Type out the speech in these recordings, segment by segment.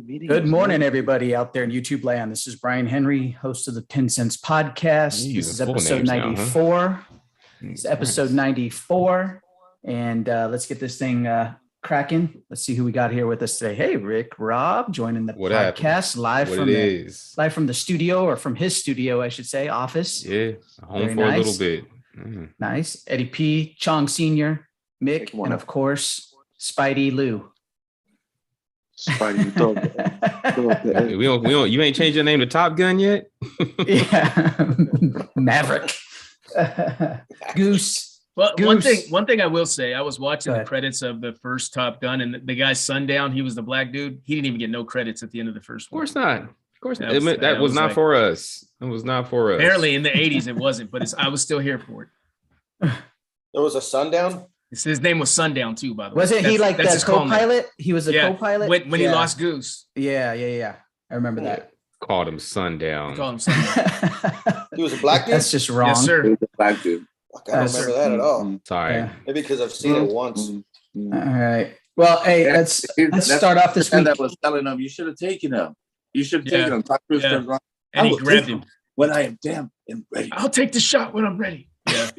Good morning, everybody out there in YouTube land. This is Brian Henry, host of the 10 Cents Podcast. This is episode 94. It's episode 94. And let's get this thing cracking. Let's see who we got here with us today. Hey, Rick, Rob, joining the podcast live from the studio, or from his studio, I should say, office. Yeah, home for a little bit. Nice. Eddie P, Chong Sr., Mick, and of course, Spidey Lou. Spidey, we don't. You ain't changed your name to Top Gun yet? Yeah, Maverick. Goose. Well, Goose. One thing I will say, I was watching the credits of the first Top Gun, and the guy Sundown, he was the black dude. He didn't even get no credits at the end of the first one. Of course not. Of course not. That was not for us. It was not for us. Apparently, in the 80s, it wasn't, but I was still here for it. There was a Sundown? His name was Sundown too, by the way. Wasn't he like that co-pilot? He was a co-pilot when he lost Goose. Yeah. I remember that. Called him Sundown. He was a black dude. That's just wrong. Yes, sir. He was a black dude. I don't remember that at all. Sorry. Yeah. Maybe because I've seen it once. All right. Well, hey, let's start off this week. That was telling him you should have taken him. You should have taken him. Tom Cruise turns around. And he grabbed him when I am damn and ready. I'll take the shot when I'm ready. Yeah.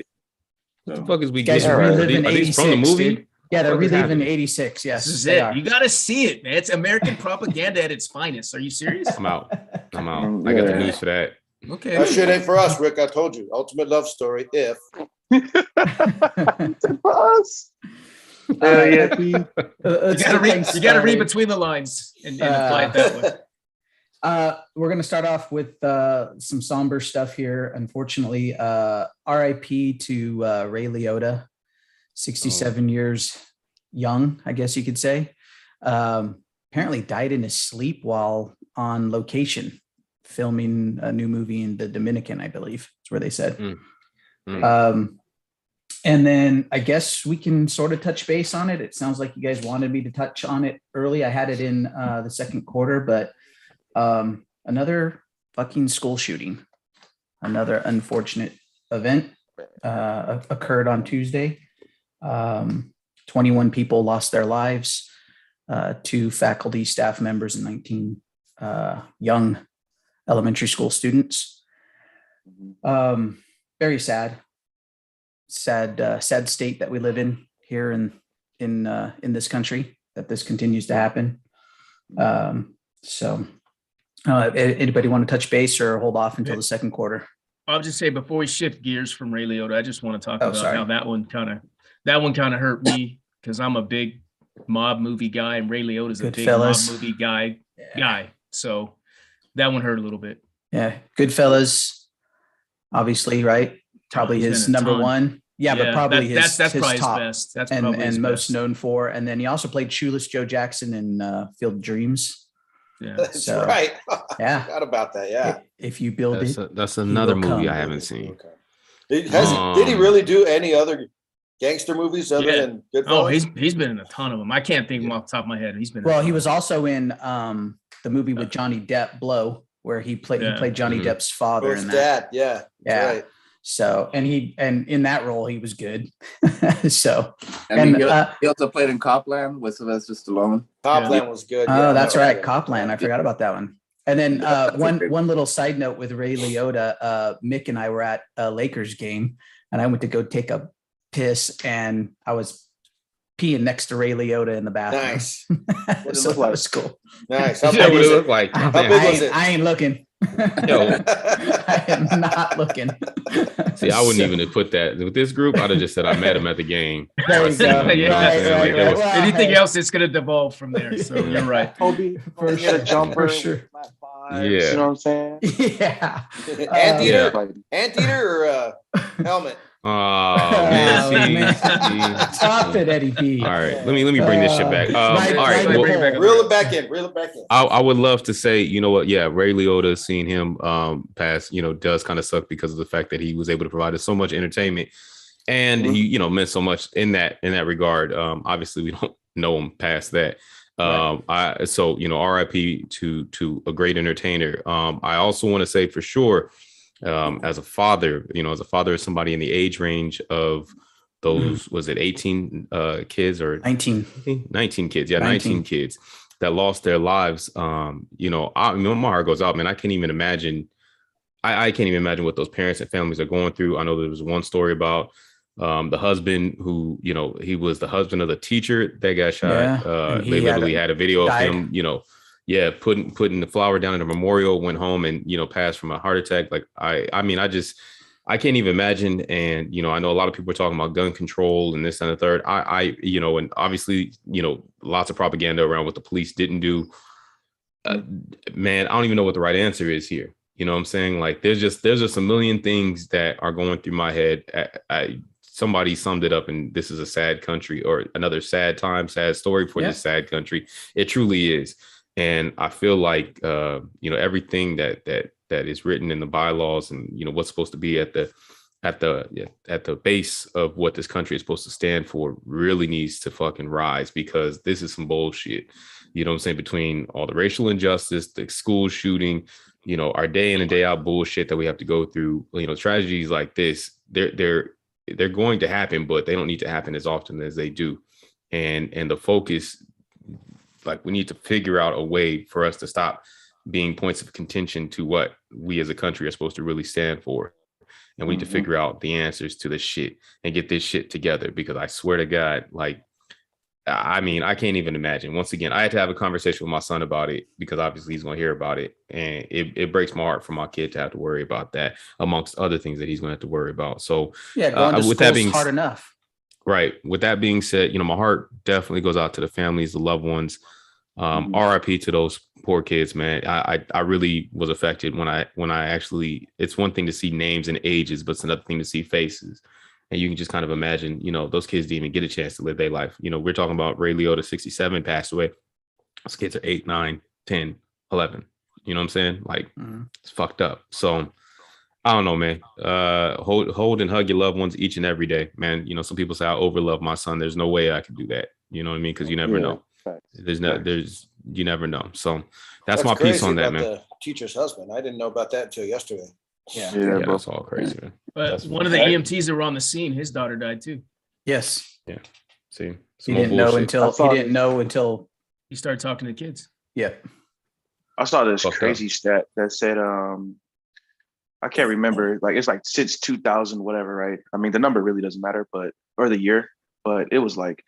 What the fuck is we guys getting? are reliving 86 from the movie? Dude. Yeah, they're reliving 86. Yes, this is it. You got to see it, man. It's American propaganda at its finest. Are you serious? I'm out. I got the news for that. Okay. That shit ain't for us, Rick. I told you. Ultimate love story. If for us. You got to read between the lines and apply it that way. We're going to start off with some somber stuff here. Unfortunately, RIP to Ray Liotta, 67 years young, I guess you could say. Apparently died in his sleep while on location filming a new movie in the Dominican, I believe. That's where they said. And then I guess we can sort of touch base on it. It sounds like you guys wanted me to touch on it early. I had it in the second quarter, but another fucking school shooting, another unfortunate event occurred on Tuesday. 21 people lost their lives, 2 faculty, staff members, and 19 young elementary school students. Very sad state that we live in here in this country, that this continues to happen. So anybody want to touch base or hold off until the second quarter? I'll just say, before we shift gears from Ray Liotta, I just want to talk about how that one kind of hurt me, because I'm a big mob movie guy, and Ray Liotta is a big mob movie guy. So that one hurt a little bit. Yeah, Goodfellas, obviously, right? Probably his number one. Yeah, but probably that's his probably top his best. That's and probably his most best. Known for. And then he also played Shoeless Joe Jackson in Field of Dreams. Yeah, that's right. Yeah, I forgot about that. Yeah, if you build that's another movie I haven't seen. Okay. Did he really do any other gangster movies other than Goodfellas? Oh, he's been in a ton of them. I can't think of them off the top of my head. He's been. Well, he was also in the movie with Johnny Depp, Blow, where he played Johnny Depp's father. His dad. Yeah. Right. So, and in that role, he was good. So, he also played in Copland with Sylvester Stallone. Copland was good. Oh, that's right. Copland. I forgot about that one. And then one little side note with Ray Liotta, Mick and I were at a Lakers game, and I went to go take a piss, and I was peeing next to Ray Liotta in the bathroom. Nice. So that was cool. Nice. How big would it look like? How big was it? I ain't looking. Yo. I am not looking. See, I wouldn't even have put that with this group. I'd have just said I met him at the game. There you go. Right. Well, anything else, it's going to devolve from there. So you're right. Kobe for jumper, for sure. Yeah, you know what I'm saying? Yeah. Anteater or helmet? Oh man, Stop it, Eddie B. All right, let me bring this shit back. All right, reel it back in. I would love to say, you know what? Yeah, Ray Liotta, seeing him pass, does kind of suck because of the fact that he was able to provide us so much entertainment, and he, meant so much in that regard. Obviously, we don't know him past that. RIP to a great entertainer. I also want to say for sure, as a father of somebody in the age range of those, was it 18 kids or 19 kids? Yeah, 19 kids that lost their lives. You know, my heart goes out, man. I can't even imagine. I can't even imagine what those parents and families are going through. I know there was one story about the husband who, you know, he was the husband of the teacher that got shot. They literally had a video of him, you know, putting the flower down in the memorial, went home and, you know, passed from a heart attack. Like, I mean, I can't even imagine. And, you know, I know a lot of people are talking about gun control and this and the third. You know, and obviously, you know, lots of propaganda around what the police didn't do. Man, I don't even know what the right answer is here. You know what I'm saying? Like, there's just a million things that are going through my head. Somebody summed it up, and this is a sad country, or another sad time, sad story for this sad country. It truly is. And I feel like, you know, everything that is written in the bylaws and, you know, what's supposed to be at the base of what this country is supposed to stand for really needs to fucking rise, because this is some bullshit. You know what I'm saying? Between all the racial injustice, the school shooting, you know, our day in and day out bullshit that we have to go through, you know, tragedies like this, they're going to happen, but they don't need to happen as often as they do. And the focus, like, we need to figure out a way for us to stop being points of contention to what we as a country are supposed to really stand for. And we need to figure out the answers to this shit and get this shit together, because I swear to God, like, I mean, I can't even imagine. Once again, I had to have a conversation with my son about it, because obviously he's going to hear about it. And it breaks my heart for my kid to have to worry about that, amongst other things that he's going to have to worry about. So going to school is hard enough. Right. With that being said, you know, my heart definitely goes out to the families, the loved ones. RIP to those poor kids, man. I really was affected when I actually, it's one thing to see names and ages, but it's another thing to see faces. And you can just kind of imagine, you know, those kids didn't even get a chance to live their life. You know, we're talking about Ray Liotta, 67, passed away. Those kids are 8, 9, 10, 11. You know what I'm saying? Like, it's fucked up. So I don't know, man. Hold and hug your loved ones each and every day, man. You know, some people say I overlove my son. There's no way I could do that. You know what I mean? Because you never know. You never know. So that's my piece on that, man. The teacher's husband. I didn't know about that until yesterday. Yeah, that's all crazy, man. But one of the EMTs that were on the scene, his daughter died too. Yes. Yeah. See, he didn't know until he started talking to kids. Yeah. I saw this crazy stat that said, I can't remember, like, it's like since 2000, whatever, right? I mean, the number really doesn't matter, or the year, but it was like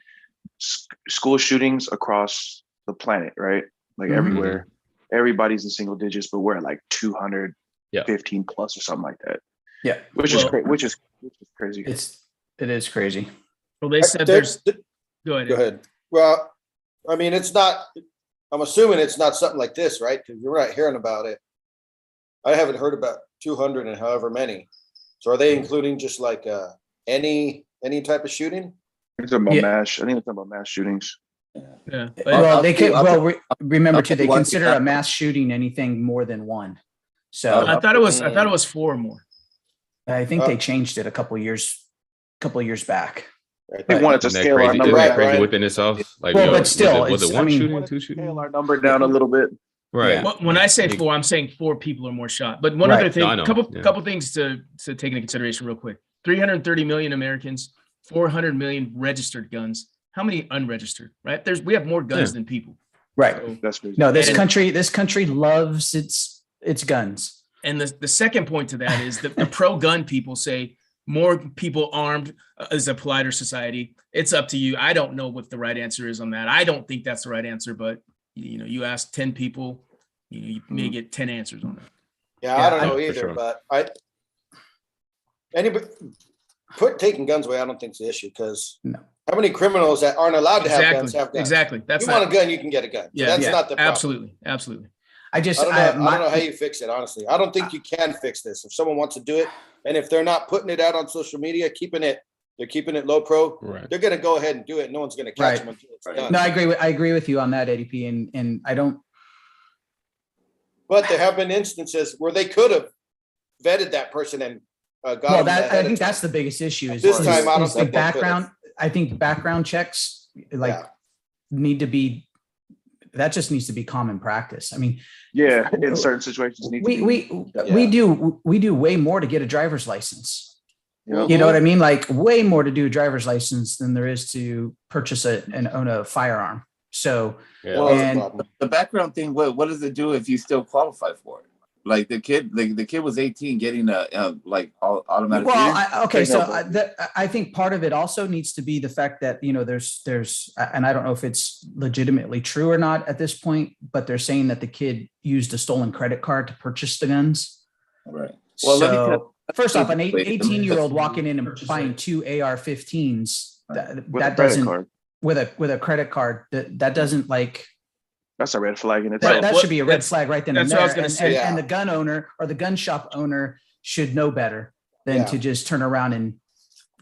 school shootings across the planet, right? Like everywhere, everybody's in single digits, but we're at like 215 plus or something like that. Yeah, which is crazy. It is crazy. Well, they said there's. Go ahead. Well, I mean, it's not. I'm assuming it's not something like this, right? Because you're not hearing about it. I haven't heard about 200 and however many. So are they including just like any type of shooting? I think it's about mass shootings. Yeah. Well, they could. Well, remember too, they consider a mass shooting anything more than one. So I thought it was 4 or more. I think they changed it a couple years back. They wanted to scale our number crazy within itself. Like, well, but still, was it one shooting, 2 shootings? Scale our number down a little bit. Right. Yeah. When I say 4, I'm saying 4 people or more shot. But one other thing, couple things to take into consideration real quick. 330 million Americans, 400 million registered guns. How many unregistered? Right? We have more guns than people. Right. So, that's crazy. No, this country loves its guns. And the second point to that is the pro-gun people say more people armed is a politer society. It's up to you. I don't know what the right answer is on that. I don't think that's the right answer, but you know, you ask 10 people, you may get 10 answers on that. Yeah, I don't know either, sure. But taking guns away, I don't think it's the issue, because how many criminals that aren't allowed to have guns have guns? Exactly. You want a gun, you can get a gun. Yeah, that's not the problem. Absolutely. I don't know how you fix it, honestly. I don't think you can fix this. If someone wants to do it, and if they're not putting it out on social media, they're keeping it low pro, they're going to go ahead and do it. No one's going to catch them until it's done. No, I agree with you on that, Eddie P. And I don't. But there have been instances where they could have vetted that person and got. Well, I think that's the biggest issue. Is this time I don't think the background. I think background checks need to be. That just needs to be common practice. I mean, in certain situations, we do way more to get a driver's license. You know what I mean? Like way more to do a driver's license than there is to purchase and own a firearm. So, the background thing, what does it do if you still qualify for it? Like the kid was 18 getting automatic. Well, I think part of it also needs to be the fact that, there's, and I don't know if it's legitimately true or not at this point, but they're saying that the kid used a stolen credit card to purchase the guns. Right. Well, so first off, an 18-year-old walking in and buying 2 AR-15s, that doesn't, with a credit card, that doesn't like. That's a red flag in itself. That should be a red flag right then and there. And the gun owner or the gun shop owner should know better than to just turn around and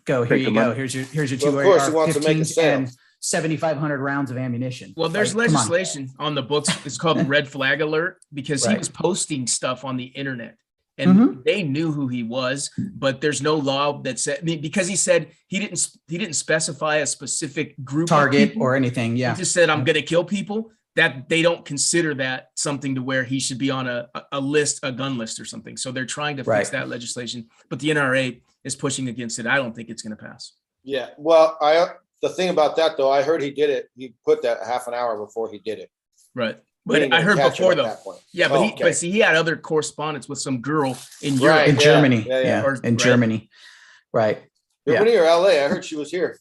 go, here you go. Here's your 2 AR-15s and 7,500 rounds of ammunition. Well, there's legislation on the books. It's called red flag alert because he was posting stuff on the internet. And they knew who he was, but there's no law that said, because he said he didn't specify a specific group target or anything. Yeah. He just said, I'm going to kill people. That they don't consider that something to where he should be on a list, a gun list or something. So they're trying to fix that legislation, but the NRA is pushing against it. I don't think it's going to pass. Yeah. Well, the thing about that though, I heard he did it. He put that half an hour before he did it. Right. But I heard before though. Yeah, but he had other correspondence with some girl in Europe. In Germany. In Germany. Right. Germany or LA? I heard she was here.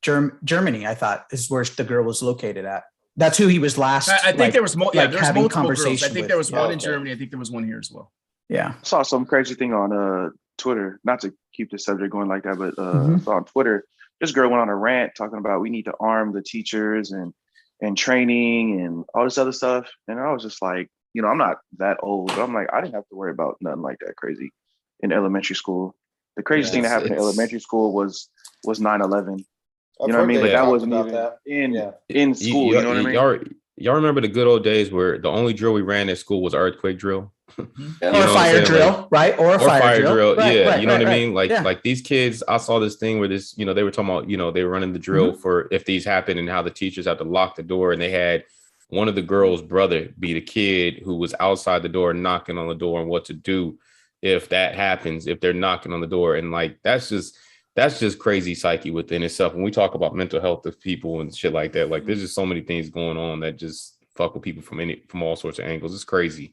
Germany, I thought, is where the girl was located at. That's who he was last. I think there was more. Yeah, there's multiple girls. I think there was one in Germany. I think there was one here as well. Yeah. I saw some crazy thing on Twitter. Not to keep the subject going like that, but on Twitter, this girl went on a rant talking about we need to arm the teachers and training and all this other stuff. And I was just like, I'm not that old, but I'm like, I didn't have to worry about nothing like that crazy in elementary school. The craziest thing that happened in elementary school was 9/11. You know what I mean? Like that wasn't even in school. You know what I mean? Y'all remember the good old days where the only drill we ran at school was earthquake drill? Or fire drill, right? Or fire drill. Yeah, you know what I mean? Like these kids, I saw this thing where they were talking about, they were running the drill for if these happen and how the teachers have to lock the door. And they had one of the girls' brother be the kid who was outside the door knocking on the door and what to do if that happens, if they're knocking on the door. And like, that's just crazy psyche within itself. When we talk about mental health of people and shit like that, like there's just so many things going on that just fuck with people from all sorts of angles. It's crazy.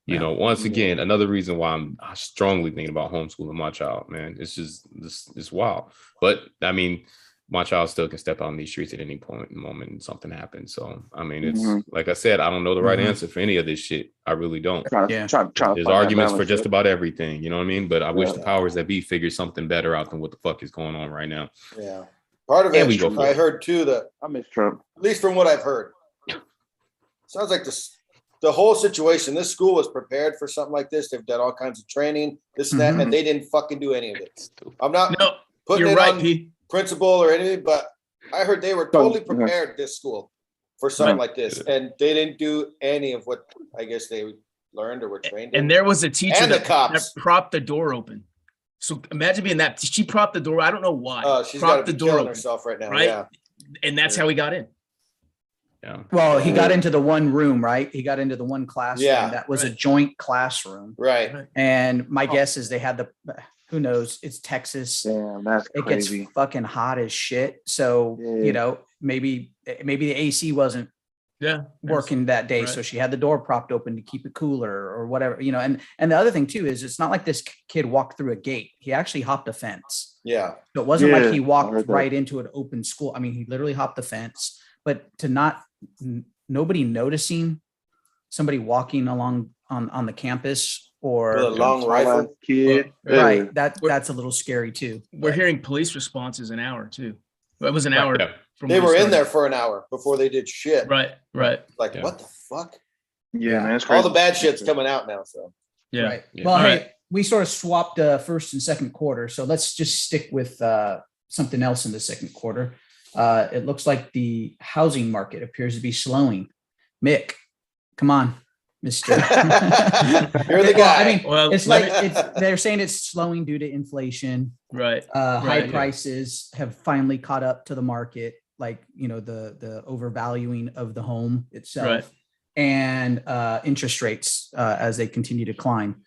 Once again, another reason why I'm strongly thinking about homeschooling my child, man. It's just it's wild. But I mean, my child still can step out on these streets at any point in the moment and something happens. So I mean, it's like I said, I don't know the right answer for any of this shit. I really don't. There's arguments for just about everything, you know what I mean? But I wish the powers that be figured something better out than what the fuck is going on right now. Yeah. Part of it, I heard too that I miss Trump. At least from what I've heard. Sounds like the whole situation, this school was prepared for something like this. They've done all kinds of training, this and that, and they didn't fucking do any of it. I'm not putting it on principal or anything, but I heard they were totally prepared, this school, for something like this. And they didn't do any of what I guess they learned or were trained in. And there was a teacher that propped the door open. So imagine being that. She propped the door. I don't know why. She's got to be killing herself right now. Right? Yeah. And that's how he got in. Yeah. Well, he got into the one room, right? He got into the one classroom. Yeah. That was a joint classroom. Right. And my guess is they had who knows? It's Texas. Damn, that's crazy. It gets fucking hot as shit. So, maybe the AC wasn't working that day. Right. So she had the door propped open to keep it cooler or whatever, and the other thing too, is it's not like this kid walked through a gate. He actually hopped a fence. Yeah. So it wasn't like he walked right into an open school. I mean, he literally hopped the fence, but to nobody noticing somebody walking along on the campus or a long rifle kid. Right. That's a little scary too. We're hearing police responses an hour too. It was an hour. Yeah. They were in there for an hour before they did shit. Right. Like, what the fuck? Yeah, man. It's crazy. All the bad shit's coming out now. So, yeah. Right. Yeah. Well, we sort of swapped first and second quarter. So let's just stick with something else in the second quarter. It looks like the housing market appears to be slowing. Mick, come on, Mr. You're the guy. Well, I mean, they're saying it's slowing due to inflation. Right. High prices have finally caught up to the market, like, the overvaluing of the home itself. Right. And interest rates as they continue to climb.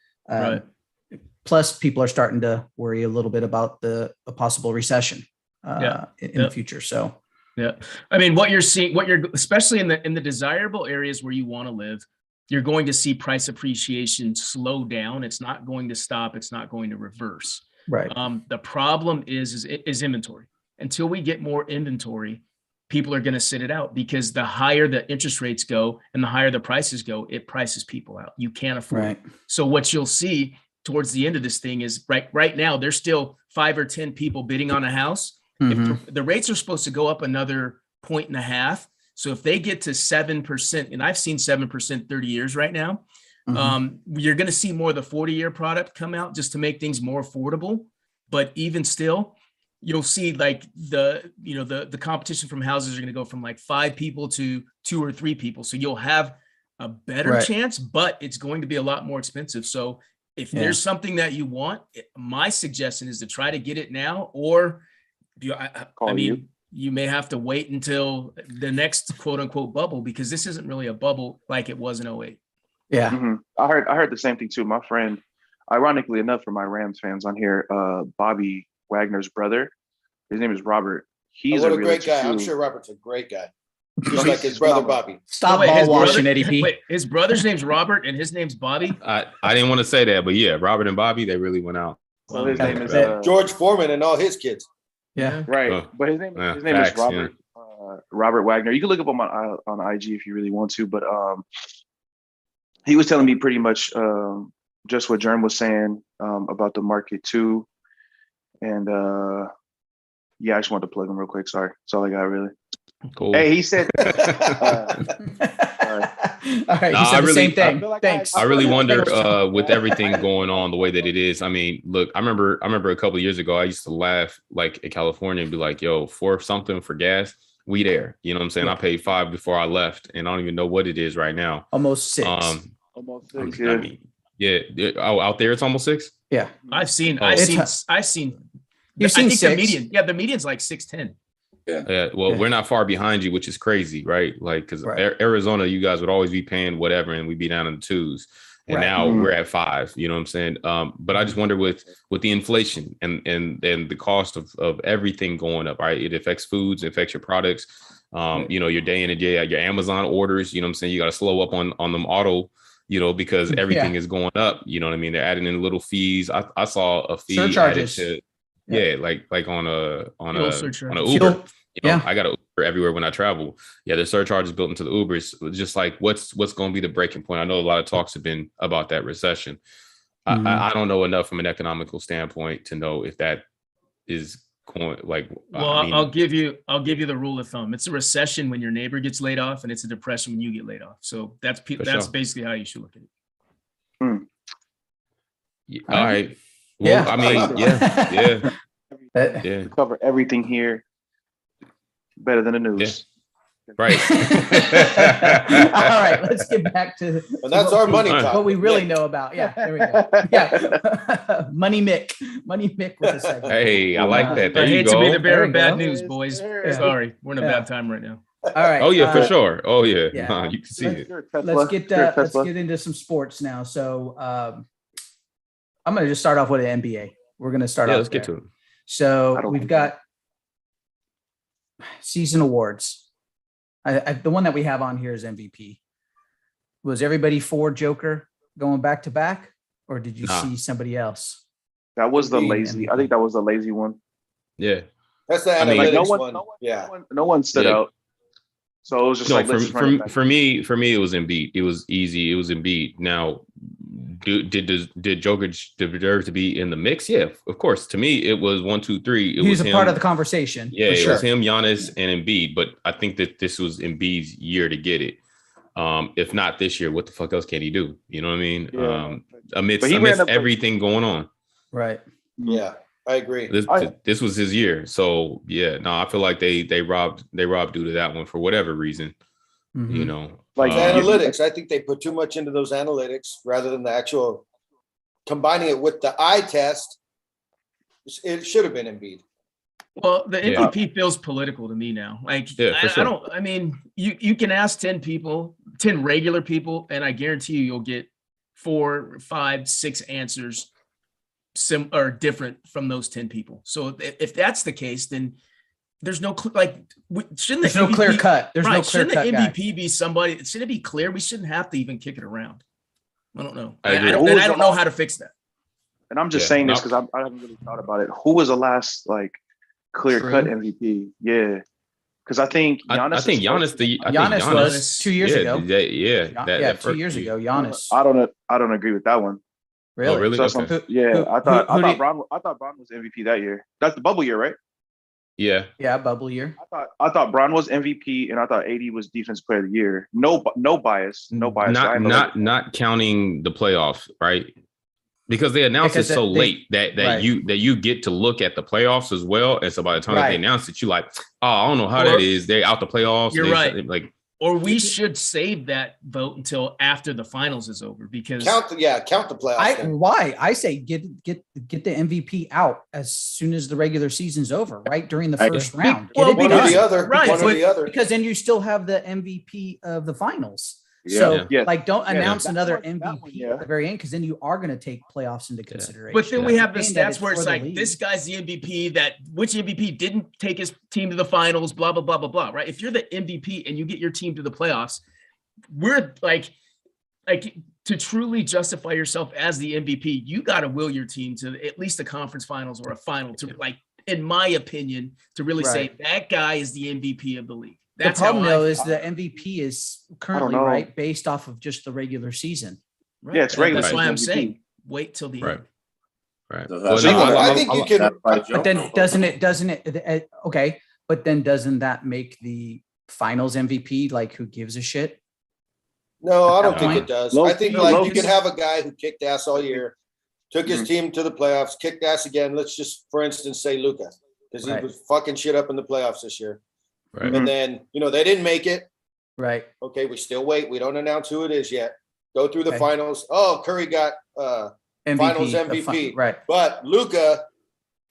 Plus, people are starting to worry a little bit about a possible recession in the future. So, Yeah. I mean, what you're seeing, especially in the desirable areas where you want to live, you're going to see price appreciation slow down. It's not going to stop. It's not going to reverse. Right. The problem is inventory. Until we get more inventory, people are going to sit it out, because the higher the interest rates go and the higher the prices go, it prices people out. You can't afford it. So what you'll see towards the end of this thing is right now, there's still 5 or 10 people bidding on a house. If the rates are supposed to go up another 1.5. So if they get to 7%, and I've seen 7% 30 years right now, you're going to see more of the 40-year product come out just to make things more affordable. But even still, you'll see like the competition from houses are going to go from like 5 people to 2 or 3 people. So you'll have a better chance, but it's going to be a lot more expensive. So if there's something that you want, my suggestion is to try to get it now, or I mean, you may have to wait until the next quote unquote bubble, because this isn't really a bubble like it was in 2008. Yeah. I heard the same thing too. My friend, ironically enough, for my Rams fans on here, Bobby Wagner's brother, his name is Robert. He's a great guy. Too. I'm sure Robert's a great guy. Just like his brother Bobby. Stop ball washing, Eddie P. Wait, his brother's name's Robert and his name's Bobby. I didn't want to say that, but yeah, Robert and Bobby, they really went out. Well, his name is George Foreman and all his kids. Yeah. Right. But his name is Robert. Robert Wagner. You can look up him on IG if you really want to. But he was telling me pretty much just what Germ was saying about the market too. And yeah, I just wanted to plug him real quick. Sorry, that's all I got really. Cool. Hey, he said. All right, he said the same thing. Thanks. I really wonder with everything going on the way that it is. I mean, look, I remember a couple of years ago, I used to laugh like in California and be like, yo, $4 something for gas, we there. You know what I'm saying? I paid $5 before I left, and I don't even know what it is right now. Almost 6. Almost 6. I mean, yeah. Oh, out there it's almost 6. Yeah. I've seen. You've seen 6. The median's like 610. Yeah. Well, we're not far behind you, which is crazy, right? Like, because Arizona, you guys would always be paying whatever, and we'd be down in the 2s. And now we're at 5. You know what I'm saying? But I just wonder with the inflation and the cost of everything going up, right? It affects foods, it affects your products. You know, your day in and day out, your Amazon orders. You know what I'm saying? You got to slow up on them auto. You know, because everything is going up. You know what I mean? They're adding in little fees. I saw a fee surcharges. Like on a Uber. Fuel. You know, I got an Uber everywhere when I travel. Yeah, the surcharges built into the Ubers. Just like what's going to be the breaking point? I know a lot of talks have been about that recession. I don't know enough from an economical standpoint to know if that is going like. Well, I'll give you the rule of thumb. It's a recession when your neighbor gets laid off, and it's a depression when you get laid off. So that's basically how you should look at it. Yeah, all right. Well, I mean, yeah. Cover everything here. Better than the news. Yeah. Right. All right, let's get back to that's our money talk. What we really know about. Yeah, there we go. Yeah. Money Mick with a segment. Hey, I like that. There I hate you go. to be the bearer of bad news, boys. Sorry, we're in a bad time right now. All right. Oh yeah, for sure. Oh yeah. Yeah. You can see it. Let's get into some sports now. So I'm going to just start off with the NBA. We're going to start off. Let's get to it. So we've got season awards. The one that we have on here is MVP. Was everybody for Joker going back to back, or did you see somebody else? That was the lazy. MVP. I think that was the lazy one. Yeah, that's the analytics one. No one stood out. So it was just for me, it was Embiid. It was easy. It was Embiid. Now, did Joker deserve to be in the mix? Yeah, of course. To me, it was 1, 2, 3. He was a part of the conversation. Yeah, it was him, Giannis, and Embiid. But I think that this was Embiid's year to get it. If not this year, what the fuck else can he do? You know what I mean? Yeah. Amidst everything going on. Right. Yeah, I agree. This was his year. So yeah, no, I feel like they robbed due to that one for whatever reason. Mm-hmm. You know. Like analytics, I think they put too much into those analytics rather than the actual combining it with the eye test. It should have been Embiid. Well, the MVP feels political to me now. Like, I mean, you can ask 10 people, 10 regular people, and I guarantee you'll get 4, 5, 6 answers different from those 10 people. So if that's the case, then There's no shouldn't There's the no MVP, clear cut. There's no clear shouldn't cut the guy. MVP be somebody? Should it be clear? We shouldn't have to even kick it around. I don't know. I don't know how to fix that. And I'm just saying this because I haven't really thought about it. Who was the last like clear cut MVP? Yeah, because I think Giannis. Giannis was 2 years ago. 2 years ago. Giannis. I don't agree with that one. Really? Oh, really? So Okay. I thought Bron was MVP that year. That's the bubble year, right? Yeah. Yeah, bubble year. I thought Bron was MVP, and I thought AD was Defensive Player of the Year. No bias. Not counting the playoffs, right? Because they announced it so late that you get to look at the playoffs as well. And so by the time that they announced it, you like, oh, I don't know how that is. They're out the playoffs. You're right. Or we should save that vote until after the finals is over because count the playoffs. Why? I say get the MVP out as soon as the regular season's over, right during the first round. One or the other, because then you still have the MVP of the finals. Yeah. So, don't announce another MVP at the very end because then you are going to take playoffs into consideration. But then we have the stats where it's like this guy's the MVP. Which MVP didn't take his team to the finals? Blah blah blah blah blah. Right? If you're the MVP and you get your team to the playoffs, we're like to truly justify yourself as the MVP, you got to will your team to at least the conference finals or a final to in my opinion, to really say that guy is the MVP of the league. The problem, though, is the MVP is currently based off of just the regular season. Right? Yeah, it's regular. That's why I'm saying wait till the end. Right. I think you can. But then doesn't it? Okay, but then doesn't that make the finals MVP like who gives a shit? No, I don't think it does. I think you can have a guy who kicked ass all year, took his team to the playoffs, kicked ass again. Let's just, for instance, say Luka, because he was fucking shit up in the playoffs this year. Right. And then, they didn't make it. Right. Okay, we still wait. We don't announce who it is yet. Go through the finals. Oh, Curry got finals MVP. Right. But Luka,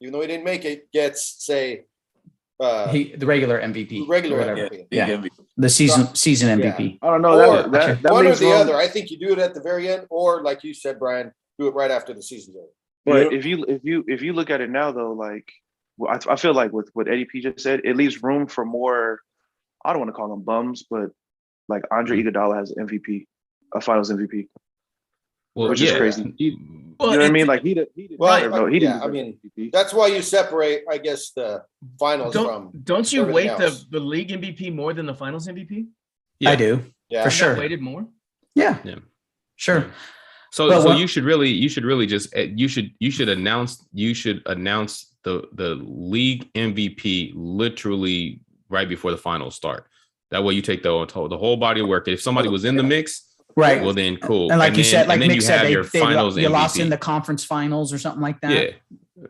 even though he didn't make it, gets, say, the regular MVP. MVP. The season MVP. I don't know. That one or the other. I think you do it at the very end, or like you said, Brian, do it right after the season's over. But if you look at it now, though, I feel like with what Eddie P just said, it leaves room for more. I don't want to call them bums, but like Andre Iguodala has an MVP, a Finals MVP, which is crazy. You know what I mean? Like he didn't. I mean, that's why you separate, I guess, the finals from. Don't you weight the league MVP more than the Finals MVP? Yeah. I do. Yeah, for sure. Weighted more. Yeah. Sure. Yeah. So you should really just you should announce the league MVP literally right before the finals start. That way you take the whole body of work. If somebody was in the mix, right? Well, then cool. And like you said, like Nick said, you lost in the conference finals or something like that. Yeah.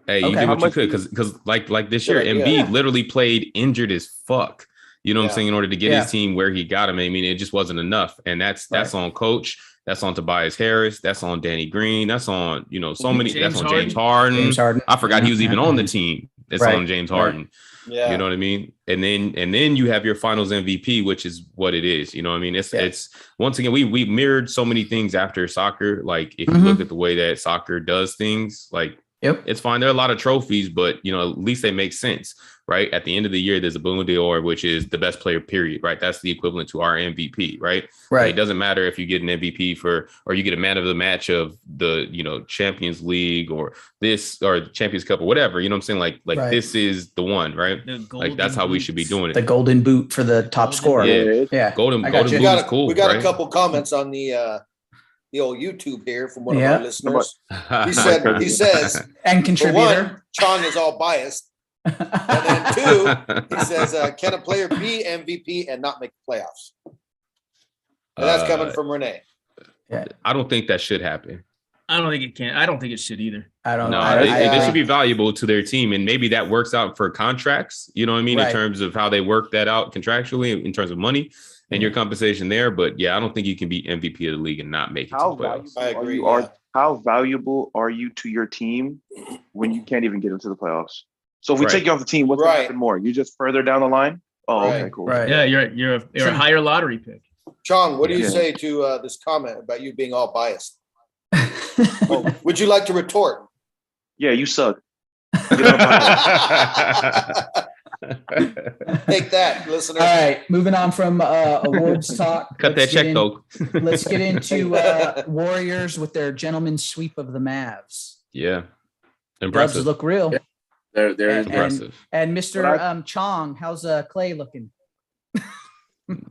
Hey, you did what you could because like this year, Embiid literally played injured as fuck. You know what I'm saying? In order to get his team where he got him, I mean, it just wasn't enough, and that's on coach. That's on Tobias Harris. That's on Danny Green. That's on, so many. That's on James Harden. I forgot he was even on the team. It's on James Harden. Yeah. You know what I mean? And then you have your finals MVP, which is what it is. You know what I mean? It's once again, we mirrored so many things after soccer. Like if you look at the way that soccer does things, like it's fine. There are a lot of trophies, but at least they make sense. Right. At the end of the year, there's a Ballon d'Or, which is the best player, period. Right. That's the equivalent to our MVP. Right. Right. It doesn't matter if you get an MVP or you get a man of the match of the, Champions League or this or Champions Cup or whatever. You know what I'm saying? Like this is the one. Right. Like that's how we should be doing it. The golden boot for the top scorer. Yeah. Golden boot is cool. We got a couple comments on the old YouTube here from one of our listeners. He says, and contributor. One, Chong is all biased. And then two, he says, can a player be MVP and not make the playoffs? And that's coming from Renee. Yeah. I don't think that should happen. I don't think it can. I don't think it should either. I don't know. They should be valuable to their team. And maybe that works out for contracts, you know what I mean? In terms of how they work that out contractually in terms of money and your compensation there. But I don't think you can be MVP of the league and not make it to the playoffs. I agree. How valuable are you to your team when you can't even get into the playoffs? So if we take you off the team, what's going to happen more? You just further down the line? Oh, okay, cool. Right. Yeah, you're a higher lottery pick. Chong, what do you say to this comment about you being all biased? Would you like to retort? Yeah, you suck. Take that, listener. All right, moving on from awards talk. Cut that check, though. Let's get into Warriors with their gentleman's sweep of the Mavs. Yeah, impressive. Dubs look real. Yeah. They're impressive. And Mr. Chong, how's Clay looking?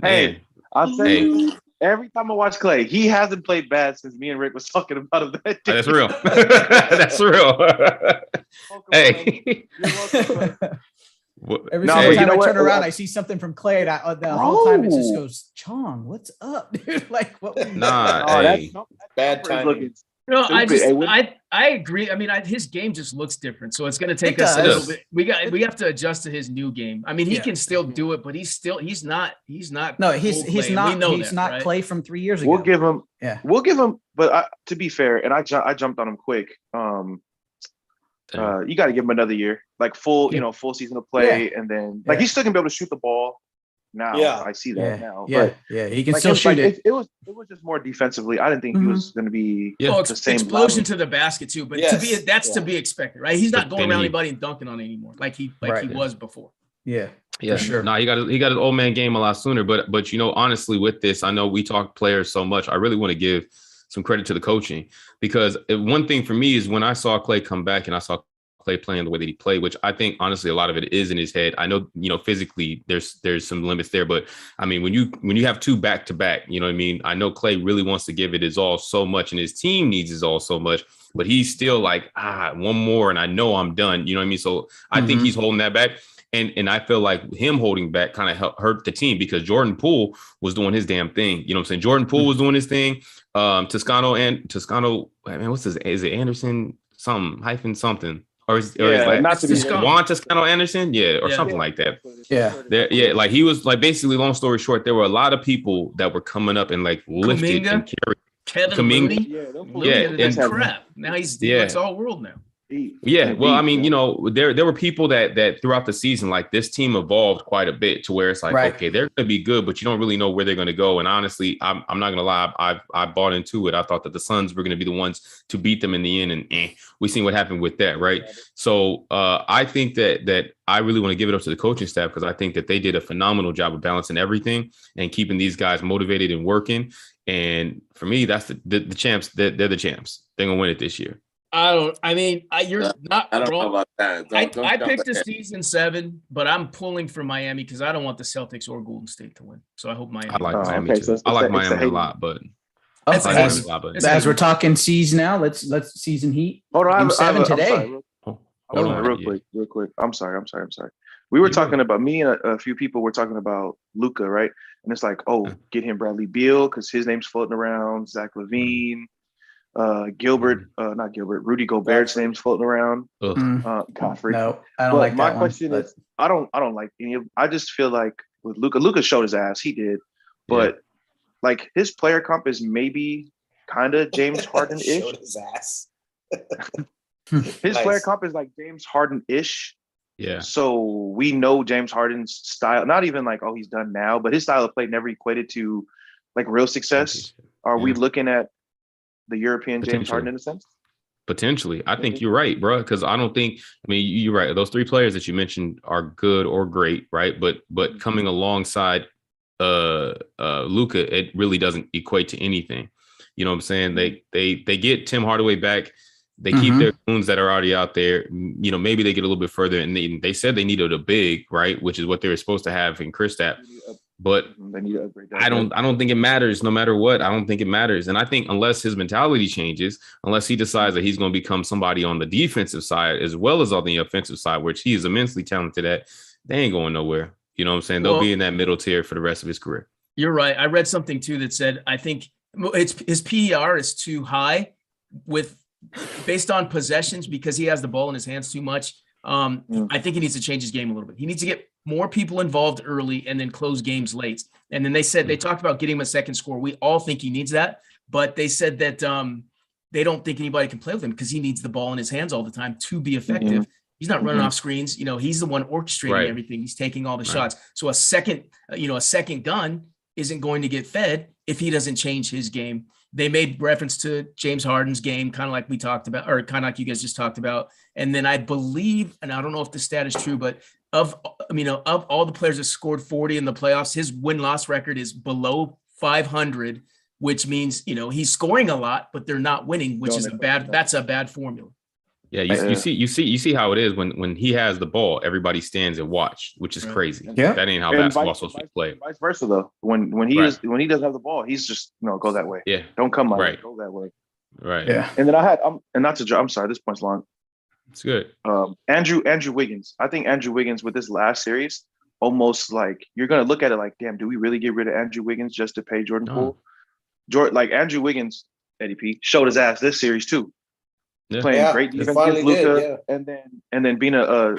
Hey, I'll say. Hey. Every time I watch Clay, he hasn't played bad since me and Rick was talking about him that day. That's real. That's real. Hey. Every single time I turn around, I see something from Clay. And the whole time it just goes, Chong, what's up, dude? Like, what? Hey. That's bad timing. No, I agree. I mean, his game just looks different, so it's going to take us a little bit. We have to adjust to his new game. I mean, he can still do it, but he's not. No, he's not right? Clay from 3 years ago. We'll give him. But to be fair, and I jumped on him quick. You got to give him another year, like full season of play, and then he's still gonna be able to shoot the ball. Now I see that now. But he can still shoot it. It was just more defensively. I didn't think he was going to be the same explosion to the basket too. But to be expected, right? He's not going around anybody and dunking on anymore like he was before. Yeah, for sure. No, he got his old man game a lot sooner. But honestly, with this, I know we talk players so much. I really want to give some credit to the coaching, because one thing for me is when I saw Clay come back and I saw Clay playing the way that he played, which I think honestly a lot of it is in his head. I know, physically there's some limits there, but I mean, when you have two back to back, you know what I mean? I know Clay really wants to give it his all so much, and his team needs his all so much, but he's still like, one more and I know I'm done. You know what I mean? So I think he's holding that back. And I feel like him holding back kind of hurt the team, because Jordan Poole was doing his damn thing. You know what I'm saying? Jordan Poole was doing his thing. Toscano, man, what's his, is it Anderson something? Or is like not to be Juan Toscano Anderson, or something like that. Like he was like, basically, long story short, there were a lot of people that were coming up and like lifted and carried. Kevin Looney, and crap. Now he's all world now. Well, I mean, there were people that throughout the season, like this team evolved quite a bit to where it's like, okay, they're going to be good, but you don't really know where they're going to go. And honestly, I'm not going to lie, I bought into it. I thought that the Suns were going to be the ones to beat them in the end, and we seen what happened with that, right? So I think that I really want to give it up to the coaching staff, because I think that they did a phenomenal job of balancing everything and keeping these guys motivated and working. And for me, that's the champs. They're the champs. They're going to win it this year. You're not I don't wrong. know about that. I picked the season 7, but I'm pulling for Miami because I don't want the Celtics or Golden State to win. So I hope Miami. I like Miami too. I like Miami a lot, but as we're talking season now, let's season Heat. Hold on, Game 7 today. Hold on, real quick. I'm sorry. We were talking about, me and a few people were talking about Luka, right? And it's like, get him Bradley Beal because his name's floating around. Zach LaVine. Rudy Gobert's name's floating around. Godfrey. No, I don't like that. My question is, I don't like any of. I just feel like with Luka showed his ass. He did, but like his player comp is maybe kind of James Harden-ish. Showed his ass. His player comp is like James Harden-ish. Yeah. So we know James Harden's style. Not even like, he's done now, but his style of play never equated to like real success. Are we looking at the European James Harden in a sense? Potentially. I think you're right, bro. Because you're right. Those 3 players that you mentioned are good or great, right? But coming alongside Luka, it really doesn't equate to anything. You know what I'm saying? They get Tim Hardaway back. They keep their goons that are already out there. Maybe they get a little bit further, and they said they needed a big, right? Which is what they were supposed to have in Kristaps. But I don't think it matters no matter what. I don't think it matters. And I think unless his mentality changes, unless he decides that he's going to become somebody on the defensive side as well as on the offensive side, which he is immensely talented at, they ain't going nowhere. You know what I'm saying? They'll be in that middle tier for the rest of his career. You're right. I read something too that said, I think his PER is too high based on possessions because he has the ball in his hands too much. I think he needs to change his game a little bit. He needs to get more people involved early and then close games late. And then they talked about getting him a second score. We all think he needs that, but they said that they don't think anybody can play with him because he needs the ball in his hands all the time to be effective. He's not running off screens. He's the one orchestrating everything. He's taking all the shots. So a second gun isn't going to get fed if he doesn't change his game. They made reference to James Harden's game, kind of like we talked about, or kind of like you guys just talked about. And then I believe, and I don't know if the stat is true, but of all the players that scored 40 in the playoffs, his win-loss record is below 500, which means, he's scoring a lot, but they're not winning, which is that's a bad formula. Yeah, you see how it is when he has the ball, everybody stands and watch, which is crazy. Yeah, that ain't how basketball's supposed to be played. Vice versa though. When he doesn't have the ball, he's just go that way. Yeah, don't come my way, go that way. Right. Yeah. And then I'm sorry, this point's long. It's good. Andrew Wiggins. I think Andrew Wiggins with this last series, almost like you're gonna look at it like, damn, do we really get rid of Andrew Wiggins just to pay Jordan Poole? Andrew Wiggins, Eddie P, showed his ass this series too. Yeah. Playing great defense against Luka, and then being a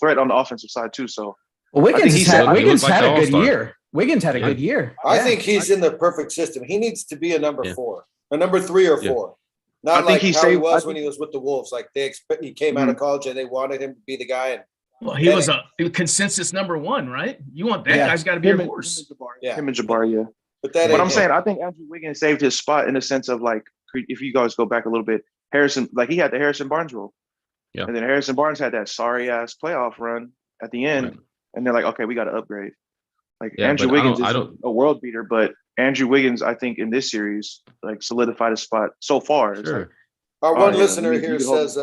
threat on the offensive side too. So Wiggins had a good year. Wiggins had a good year. I think he's in the perfect system. He needs to be a number 4, a number 3 or 4. Not like how he was when he was with the Wolves. Like he came out of college and they wanted him to be the guy. Well, he was a consensus number 1, right? You want that guy's got to be a horse. Him and Jabari, But I'm saying, I think Andrew Wiggins saved his spot in the sense of like, if you guys go back a little bit, Harrison, like he had the Harrison Barnes role. Yeah. And then Harrison Barnes had that sorry ass playoff run at the end. Right. And they're like, okay, we got to upgrade. Like Andrew Wiggins is a world beater, but Andrew Wiggins, I think in this series, like solidified his spot so far. Sure. Like, our one listener here says,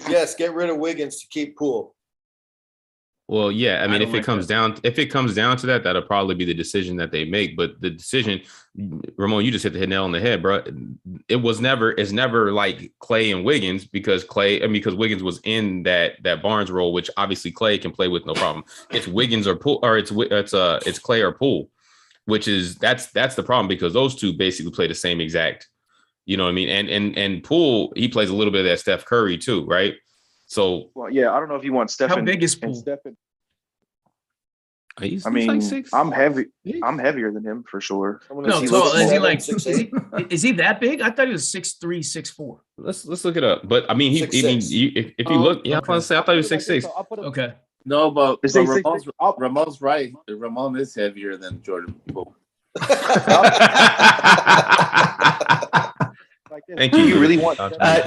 yes, get rid of Wiggins to keep Poole. Well, yeah. I mean, if it comes down to that, that'll probably be the decision that they make. But the decision, Ramon, you just hit the nail on the head, bro. It's never like Clay and Wiggins because Wiggins was in that Barnes role, which obviously Clay can play with no problem. It's Wiggins or Poole, or it's Clay or Poole, which is that's the problem because those two basically play the same exact. You know what I mean? And Poole, he plays a little bit of that Steph Curry too, right? So, well, yeah, I don't know if you want Stephen. How big is Poole? He's like 6. I'm heavy. I'm heavier than him for sure. No, tall. Is he that big? I thought he was 6'3", 6'4". Let's look it up. But I mean, if you look, I thought he was 6'6". Okay. No, but Ramon's right. Ramon is heavier than Jordan Poole. Thank you. You really want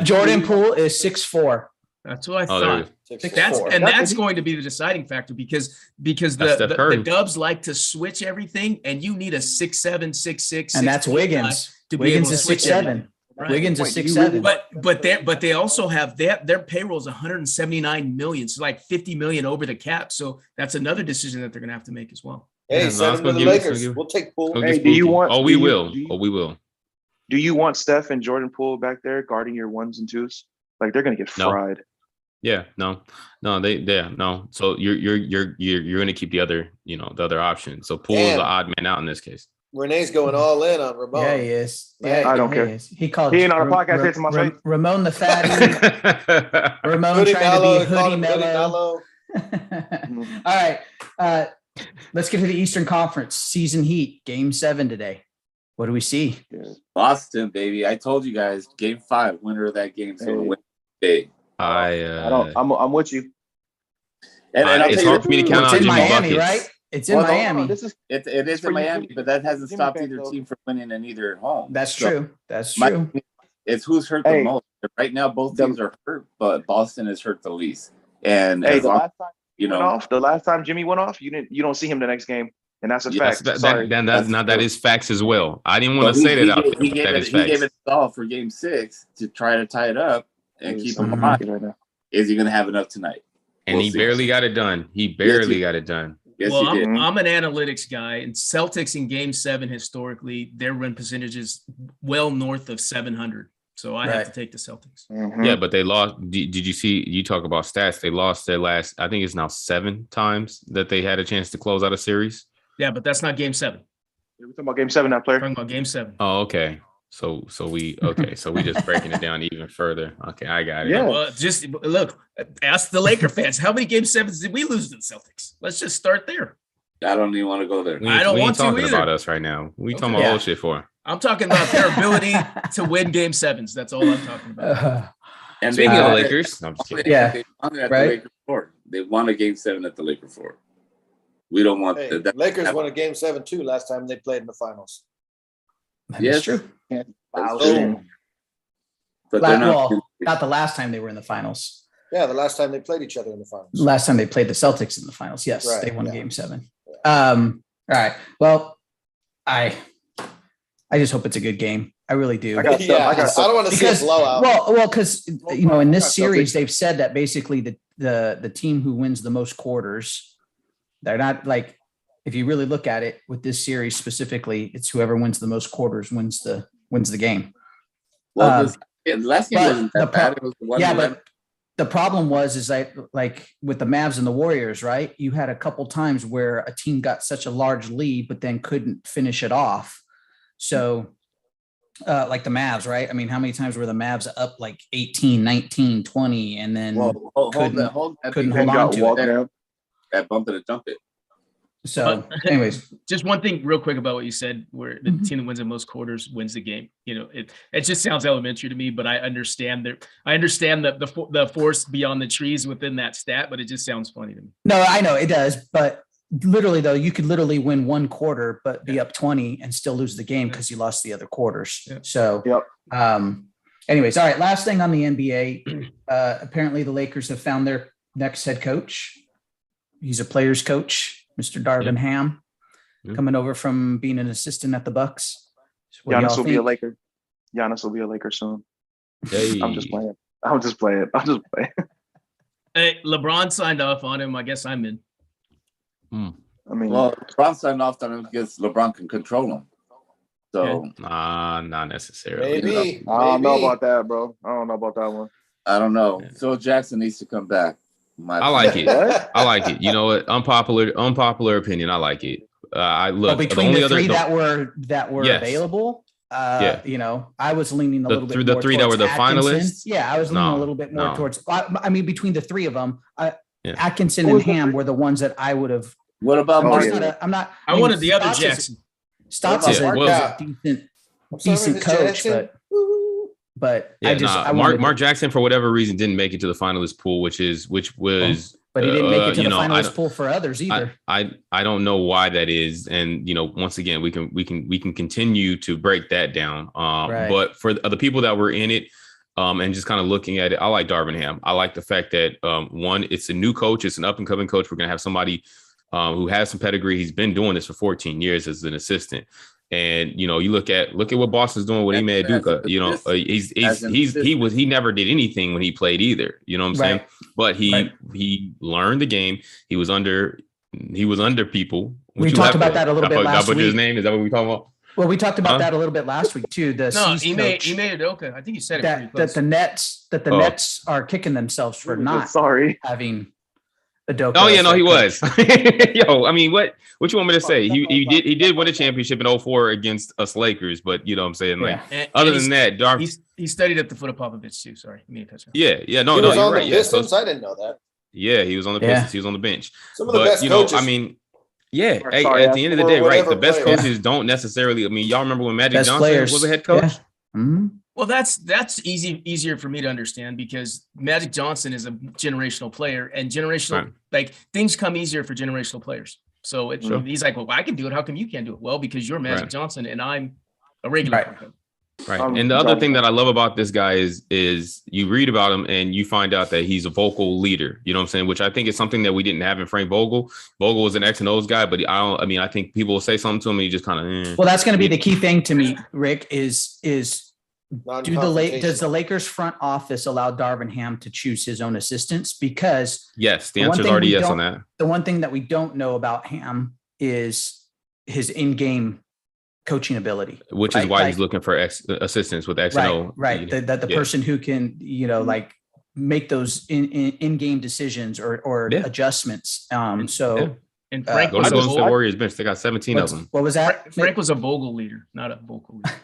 Jordan Poole is 6'4". That's what I thought. That's going to be the deciding factor because the Dubs like to switch everything, and you need a 6'7", 6'6", and that's Wiggins. Wiggins is 6'7". Right. Wiggins is 6'7". But they also have their payroll is 179 million, so like 50 million over the cap. So that's another decision that they're going to have to make as well. Hey, send him to the Lakers. We'll take Poole. Hey, do you want? We will. Do you want Steph and Jordan Poole back there guarding your 1s and 2s? Like they're going to get fried. Yeah, no. So you're going to keep the other option. So Poole is the odd man out in this case. Renee's going all in on Ramon. Yeah, he is. Yeah, I don't care. He called. He ain't on a podcast. It's my face. Ramon the fatty. Ramon Hoodie trying Mellow, to be hoodie mellow. All right, let's get to the Eastern Conference season heat. Game 7 today. What do we see? Boston, baby. I told you guys, Game 5, winner of that game. So win big. I'm with you. And it's hard for me to count out Jimmy Miami, buckets. right? It's in Miami. It is in Miami, but that hasn't stopped either team from winning and either at home. That's true. It's who's hurt the most. Right now, both teams are hurt, but Boston is hurt the least. And the last time Jimmy went off, you don't see him the next game. And that's a fact. That is facts as well. I didn't want to say that out there. He gave it all for Game 6 to try to tie it up and keep him on. Is he going to have enough tonight? And he barely got it done. Got it done. Yes, well, I'm an analytics guy, and Celtics in Game 7 historically, their win percentage is well north of 700. So I have to take the Celtics. Mm-hmm. Yeah, but they lost. Did you see? You talk about stats. They lost their last. I think it's now 7 times that they had a chance to close out a series. Yeah, but that's not Game 7. We're talking about Game 7 now, player. We're talking about Game 7. Oh, okay. So we just breaking it down even further. Okay, I got it. Yeah. Well, just look, ask the Laker fans. How many Game 7s did we lose to the Celtics? Let's just start there. I don't even want to go there. I don't want to either. Talking about us right now. We talking about bullshit for. I'm talking about their ability to win Game 7s. That's all I'm talking about. And speaking of the Lakers, no, I'm just kidding. They won at the Lakers floor. They won a Game 7 at the Lakers floor. We don't want that. Lakers won a Game 7 too last time they played in the finals. That's true. But not the last time they were in the finals. Yeah, the last time they played each other in the finals. Last time they played the Celtics in the finals. Yes, Right, they won yeah. Game 7. All right. Well, I just hope it's a good game. I really do. I don't want to see a blowout. Well, because in this series they've said that basically the team who wins the most quarters, they're not like, if you really look at it with this series specifically, it's whoever wins the most quarters wins the game. Well, last game wasn't that bad. It was but the problem is like with the Mavs and the Warriors, right? You had a couple times where a team got such a large lead, but then couldn't finish it off. So like the Mavs, right? I mean, how many times were the Mavs up like 18, 19, 20, and then couldn't hold on to it? That bump it and jump it. So anyways, just one thing real quick about what you said, where the team that wins the most quarters wins the game. It just sounds elementary to me, but I understand the force beyond the trees within that stat, but it just sounds funny to me. No, I know it does, but literally though, you could literally win one quarter, but be up 20 and still lose the game because you lost the other quarters. Yeah. So, anyways, all right. Last thing on the NBA, apparently the Lakers have found their next head coach. He's a player's coach. Mr. Darvin Ham, coming over from being an assistant at the Bucks. Giannis will be a Laker. Giannis will be a Laker soon. Hey. I'm just playing. Hey, LeBron signed off on him. I guess I'm in. I mean, LeBron signed off on him because LeBron can control him. So, not necessarily. Maybe. I don't know about that, bro. I don't know about that one. I don't know. Phil Jackson needs to come back. I like it. I like it. You know what? Unpopular opinion. I like it. I look between the three that were available. I was leaning a little bit through the more three that were the Atkinson. finalists. Yeah, I was leaning a little bit more towards. I mean, between the three of them, Atkinson and Ham were the ones that I would have. What about Mark? I wanted the other Jackson. Stotts is a decent coach, but Mark Jackson for whatever reason didn't make it to the finalist pool, which was. But he didn't make it to the finalist pool for others either. I don't know why that is, and once again we can continue to break that down. But for the people that were in it, and just kind of looking at it, I like Darvin Ham. I like the fact that one, it's a new coach, it's an up and coming coach. We're gonna have somebody who has some pedigree. He's been doing this for 14 years as an assistant. And you look at what Boston's doing with Ime Udoka. He never did anything when he played either. You know what I'm saying? But he learned the game. He was under people. We talked about that a little bit last week. His name, is that what we talking about? Well, we talked about that a little bit last week too. Ime Udoka. I think you said it that the Nets are kicking themselves for not having Udoka. Oh yeah, no, he was. Yo, I mean, what you want me to say? He did win a championship in 2004 against us Lakers, but you know what I'm saying? Like other than that, he studied at the foot of Popovich too. Sorry, me touch. Yeah, no, he was you're on right. The Pistons? I didn't know that. Yeah, he was on the Pistons. He was on the bench. Some of the best coaches. I mean, at the end of the day, right? The best coaches don't necessarily. I mean, y'all remember when Magic Johnson was a head coach? Yeah. Mm-hmm. Well, that's easier for me to understand because Magic Johnson is a generational player, and things come easier for generational players. So he's like, well, I can do it. How come you can't do it? Well, because you're Magic Johnson and I'm a regular. Right. And the other thing that I love about this guy is you read about him and you find out that he's a vocal leader. You know what I'm saying? Which I think is something that we didn't have in Frank Vogel. Vogel was an X and O's guy, but I think people will say something to him and he just kind of. Well, that's going to be the key thing to me, Rick, is does the Lakers front office allow Darvin Ham to choose his own assistants? Because yes, the answer is already yes on that. The one thing that we don't know about Ham is his in-game coaching ability, which is why he's looking for assistants with X and O. Right, the person who can make those in-game decisions or adjustments. And Frank go to the Golden State Warriors bench. They got 17 of them. What was that? Frank was a Vogel leader, not a vocal leader.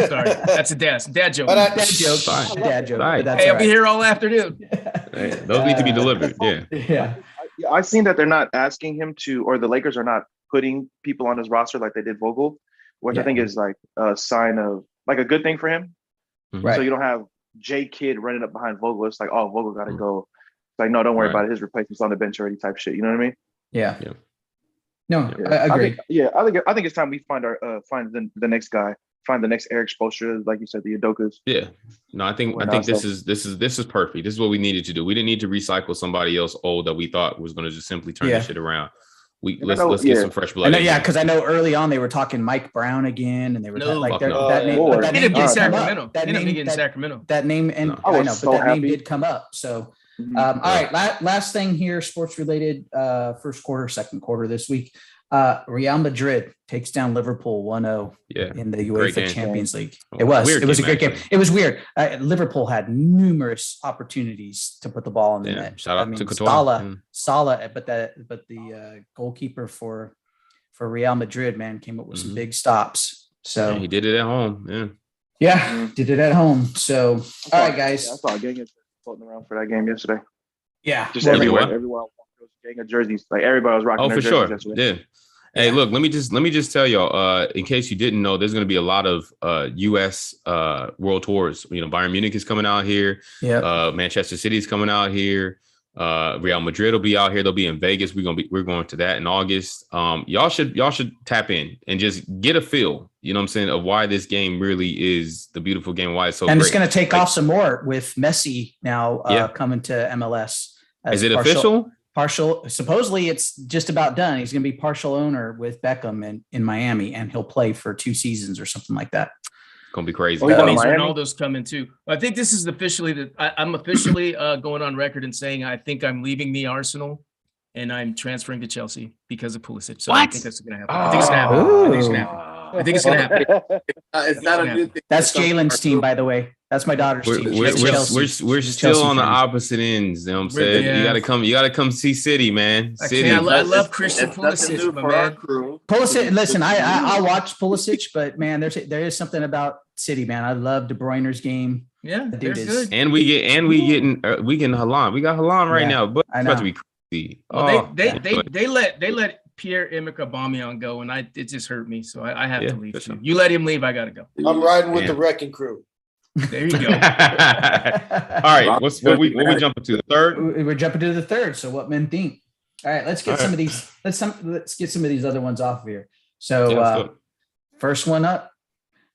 Sorry, that's a dad joke. Dad joke. Right. Hey, I'll be here all afternoon. Hey, those need to be delivered. Yeah. I've seen that they're not asking him to, or the Lakers are not putting people on his roster like they did Vogel, which I think is like a sign of like a good thing for him. Right. So you don't have J Kidd running up behind Vogel. It's like, oh, Vogel got to go. It's like, no, don't worry about it. His replacement's on the bench already type shit. You know what I mean? Yeah. No, I agree. I think it's time we find the next guy. find the next Eric Spoelstra, like you said, the Udokas. Yeah. No, I think this is perfect. This is what we needed to do. We didn't need to recycle somebody else old that we thought was going to just simply turn this shit around. Let's get some fresh blood. Because I know early on they were talking Mike Brown again, and they were that name, and I know, but that name did come up. So, all right, last thing here, sports related. First quarter, second quarter this week. Real Madrid takes down Liverpool 1-0 in the UEFA Champions League. It was a great game. It was weird. Liverpool had numerous opportunities to put the ball in the net. Shout out to Coutinho. Salah, but the goalkeeper for Real Madrid, man, came up with some big stops. So he did it at home. Did it at home. So all right, guys. I saw a gang of floating around for that game yesterday. Yeah, just everywhere. Everyone was a gang of jerseys. Like everybody was rocking. Oh, for sure. Yeah. Hey, look, let me just tell y'all, in case you didn't know, there's going to be a lot of U.S. world tours. Bayern Munich is coming out here. Yeah. Manchester City is coming out here. Real Madrid will be out here. They'll be in Vegas. We're going to that in August. Y'all should tap in and just get a feel, you know what I'm saying, of why this game really is the beautiful game, why it's so and great. It's going to take off some more with Messi now coming to MLS. Is it official? Partial. Supposedly it's just about done. He's going to be partial owner with Beckham in Miami, and he'll play for 2 seasons or something like that. It's going to be crazy. That means Ronaldo's coming too. I think this is officially I'm officially going on record and saying I think I'm leaving the Arsenal and I'm transferring to Chelsea because of Pulisic. So I think that's going to happen. I think it's going to happen. I think it's going to happen. It's not a new thing. That's Jalen's team, by the way. That's my daughter's team. We're still on the opposite ends. You know what I'm saying? Yeah. You gotta come see City, man. City. I love Christian Pulisic, my man. Pulisic. Listen, I'll watch Pulisic, but man, there is something about City, man. I love De Bruyne's game. Yeah, they're good. And we getting Haaland. We got Haaland right now, but it's about to be crazy. Well, they let Pierre-Emerick Aubameyang go, and it just hurt me. So I have to leave too. You let him leave, I gotta go. I'm riding with the wrecking crew. There you go. All right, what we jumping to the third? We're jumping to the third. So what men think? All right, let's get some of these. Let's get some of these other ones off of here. So first one up.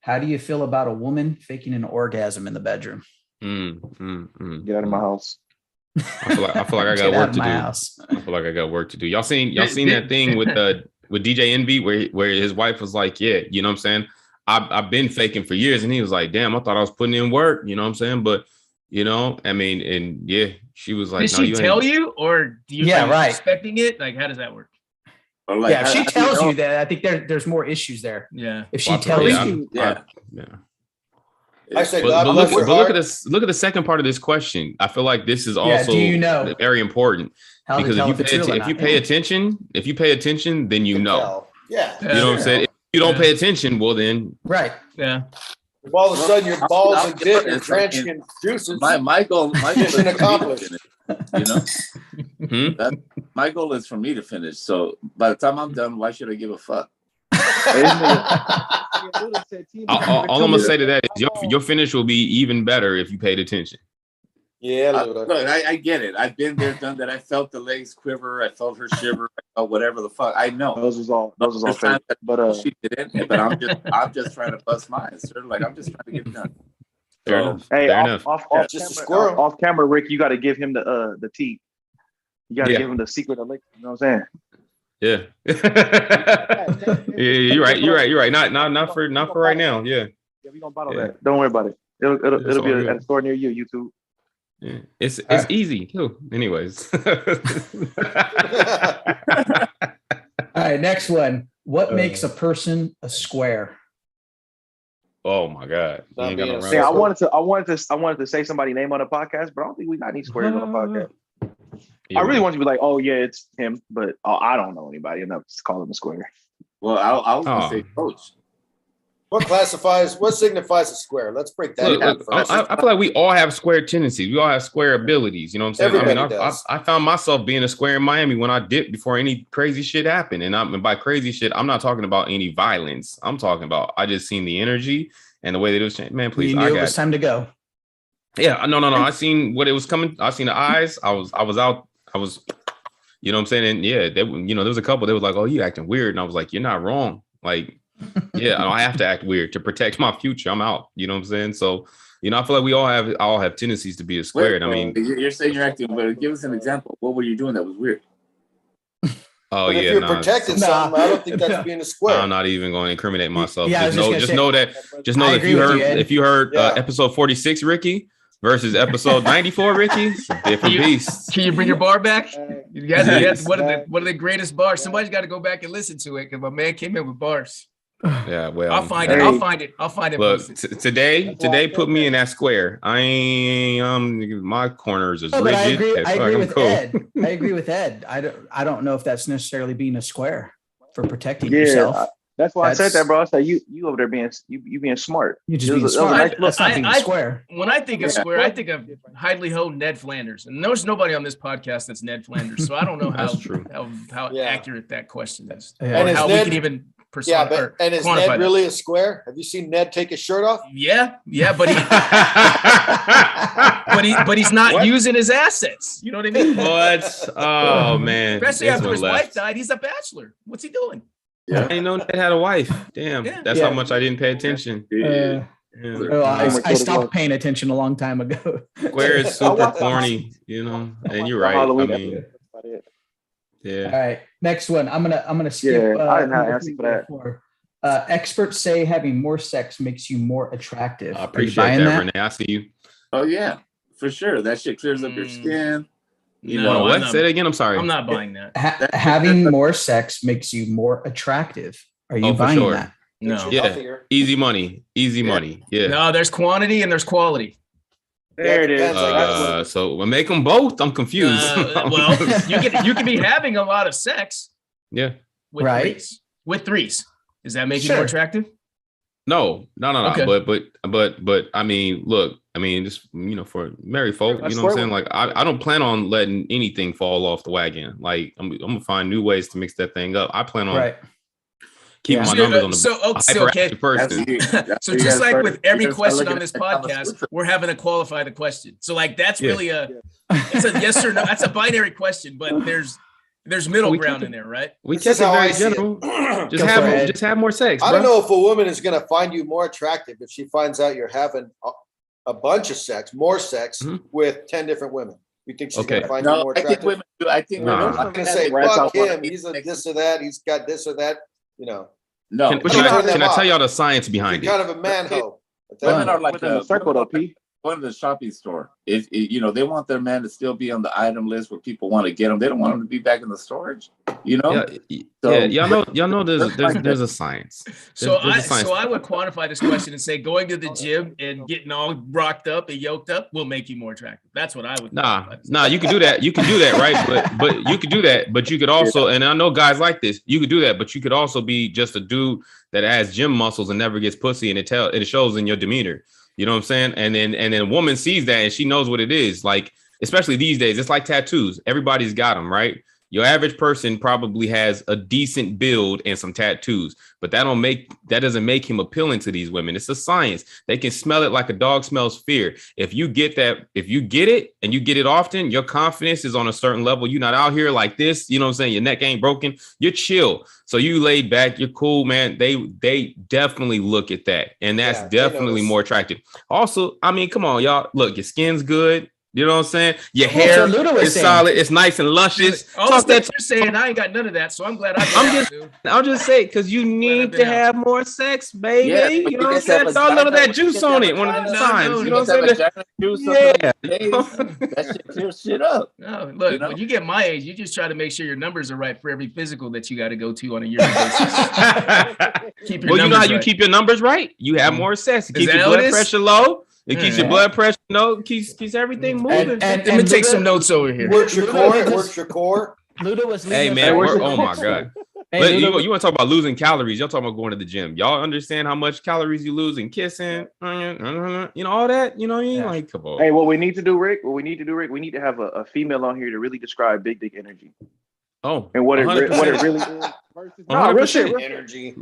How do you feel about a woman faking an orgasm in the bedroom? Get out of my house. I feel like I got work to do. I feel like I got work to do. Y'all seen that thing with DJ Envy where his wife was like, yeah, you know what I'm saying? I've been faking for years, and he was like, damn, I thought I was putting in work, you know what I'm saying? But I mean, and yeah, she was like, did she tell you, or do you expecting it? Like, how does that work? If she tells you that, I think there's more issues there. Yeah. If she tells you, I said, but look at the second part of this question. I feel like this is also very important because if you pay attention, then you know. Yeah. You know what I'm saying? If you don't pay attention, well then. Right. Yeah. If all of a sudden your balls exist and drenched in juices, my goal is accomplished. You know, my goal is for me to finish. So by the time I'm done, why should I give a fuck? All I'm gonna say to that is your finish will be even better if you paid attention. Yeah, look, I get it. I've been there, done that. I felt the legs quiver. I felt her shiver. I felt whatever the fuck. I know those was all fake. But she didn't. But I'm just trying to bust mine. Sort of like I'm just trying to get it done. Fair enough. Hey, off camera, Rick, you got to give him the tea. You got to give him the secret elixir. You know what I'm saying? Yeah. Yeah, you're right. Not for right now. Yeah. Yeah, we gonna bottle that. Don't worry about it. It'll be at a store near you, YouTube. Yeah. It's easy too. Anyways. All right, next one. What makes a person a square? Oh my God! I wanted to say somebody's name on the podcast, but I don't think we got any squares on the podcast. Yeah, I really want you to be like, oh yeah, it's him, but I don't know anybody enough to call him a square. Well, I was gonna say coach. What signifies a square? Let's break that down first. I feel like we all have square tendencies. We all have square abilities. You know what I'm saying? Everybody does. I found myself being a square in Miami when I dipped before any crazy shit happened. And by crazy shit, I'm not talking about any violence. I'm talking about I just seen the energy and the way that it was changing. Man, please, you knew it was time to go. Yeah, no. I seen what it was coming. I seen the eyes. I was out. I was, you know what I'm saying? And yeah, there was a couple that was like, oh, you acting weird. And I was like, you're not wrong. Like, Yeah, I have to act weird to protect my future. I'm out. You know what I'm saying? So, I feel like we all have tendencies to be a squared. I mean, you're saying you're acting, but give us an example. What were you doing that was weird? Oh, but yeah, if you're protecting something, I don't think that's being a square. I'm not even going to incriminate myself. Yeah, just know that if you heard episode 46, Ricky, versus episode 94, Ricky, it's a different beast. Can you bring your bar back? You guys, one of the greatest bars. Somebody's got to go back and listen to it because my man came in with bars. Yeah, well, I'll find it. Look, today put me in that square. I ain't my corners is rigid. I agree with Ed. I agree with Ed. I don't know if that's necessarily being a square for protecting yourself. That's why I said that, bro. I said you over there being smart. You just being smart. That's not being square. When I think of square, I think of Hidley Ho, Ned Flanders, and there's nobody on this podcast that's Ned Flanders. So I don't know how accurate that question is, or how we can even. And is Ned really a square? Have you seen Ned take his shirt off? Yeah, but he's not using his assets. You know what I mean? What? Oh man! Especially after his wife died, he's a bachelor. What's he doing? Yeah. I didn't know Ned had a wife. Damn, that's how much I didn't pay attention. I stopped paying attention a long time ago. Square is super corny, and you're right. I mean, yeah. All right, next one. I'm gonna skip. I didn't have an answer for that. Experts say having more sex makes you more attractive. I appreciate that, Renee. I see you. Oh yeah, for sure. That shit clears up your skin. What? Say it again. I'm sorry. I'm not buying that. Having more sex makes you more attractive. Are you buying that? No. Yeah. Easy money. Yeah. No, there's quantity and there's quality. There it is. So we'll make them both. I'm confused. Well, you can be having a lot of sex. Yeah. With threes. Does that make you more attractive? No. Okay. But I mean, look, just for married folk, you know what I'm saying? Like I don't plan on letting anything fall off the wagon. Like I'm gonna find new ways to mix that thing up. I plan on keeping my numbers on the hyperactive person. So just like with every question on this podcast, we're having to qualify the question. So like that's really it's a yes or no. That's a binary question, but there's middle ground in there, right? We kept it very general. Just have more sex. I don't know if a woman is going to find you more attractive if she finds out you're having a bunch of sex, more sex with 10 different women. You think she's going to find you more attractive? I think women. I'm going to say, fuck him. He's a this or that. He's got this or that. No. Can I tell y'all the science behind it? Kind of a manhole. Women are like a circle, though, P. Going to the shopping store, if they want their man to still be on the item list where people want to get them, they don't want him to be back in the storage. Y'all know there's a science. So I would quantify this question and say going to the gym and getting all rocked up and yoked up will make you more attractive. That's what I would. Nah, you can do that. You can do that, right? But you could do that. But you could also, and I know guys like this. You could do that, but you could also be just a dude that has gym muscles and never gets pussy, and it shows in your demeanor. You know what I'm saying? And then a woman sees that and she knows what it is. Like, especially these days, it's like tattoos. Everybody's got them, right? Your average person probably has a decent build and some tattoos, but that doesn't make him appealing to these women. It's a science. They can smell it like a dog smells fear. If you get it and you get it often, your confidence is on a certain level. You're not out here like this. You know what I'm saying? Your neck ain't broken. You're chill. So you laid back. You're cool, man. They definitely look at that. And that's definitely more attractive. Also, I mean, come on, y'all. Look, your skin's good. You know what I'm saying? Your hair is solid. It's nice and luscious. All the stuff you're saying, I ain't got none of that. So I'm glad I'll just say because you need to have more sex, baby. Yeah, you know what I'm saying? Throw a little of that juice on it one of the times. You know what I'm saying? That shit clears shit up. No, look, when you get my age, you just try to make sure your numbers are right for every physical that you got to go to on a yearly basis. Keep your numbers right. You keep your numbers right. You have more sex. It keeps your blood pressure low. It keeps your blood pressure keeps everything moving. And let me take some notes over here. Works your core. Luda was leading. Hey man, oh my god. Hey, you want to talk about losing calories? Y'all talking about going to the gym? Y'all understand how much calories you lose in kissing? All that. You know what I mean? Like, come on. Hey, what we need to do, Rick, we need to have a female on here to really describe big dick energy. Oh, and what it really is. Versus energy.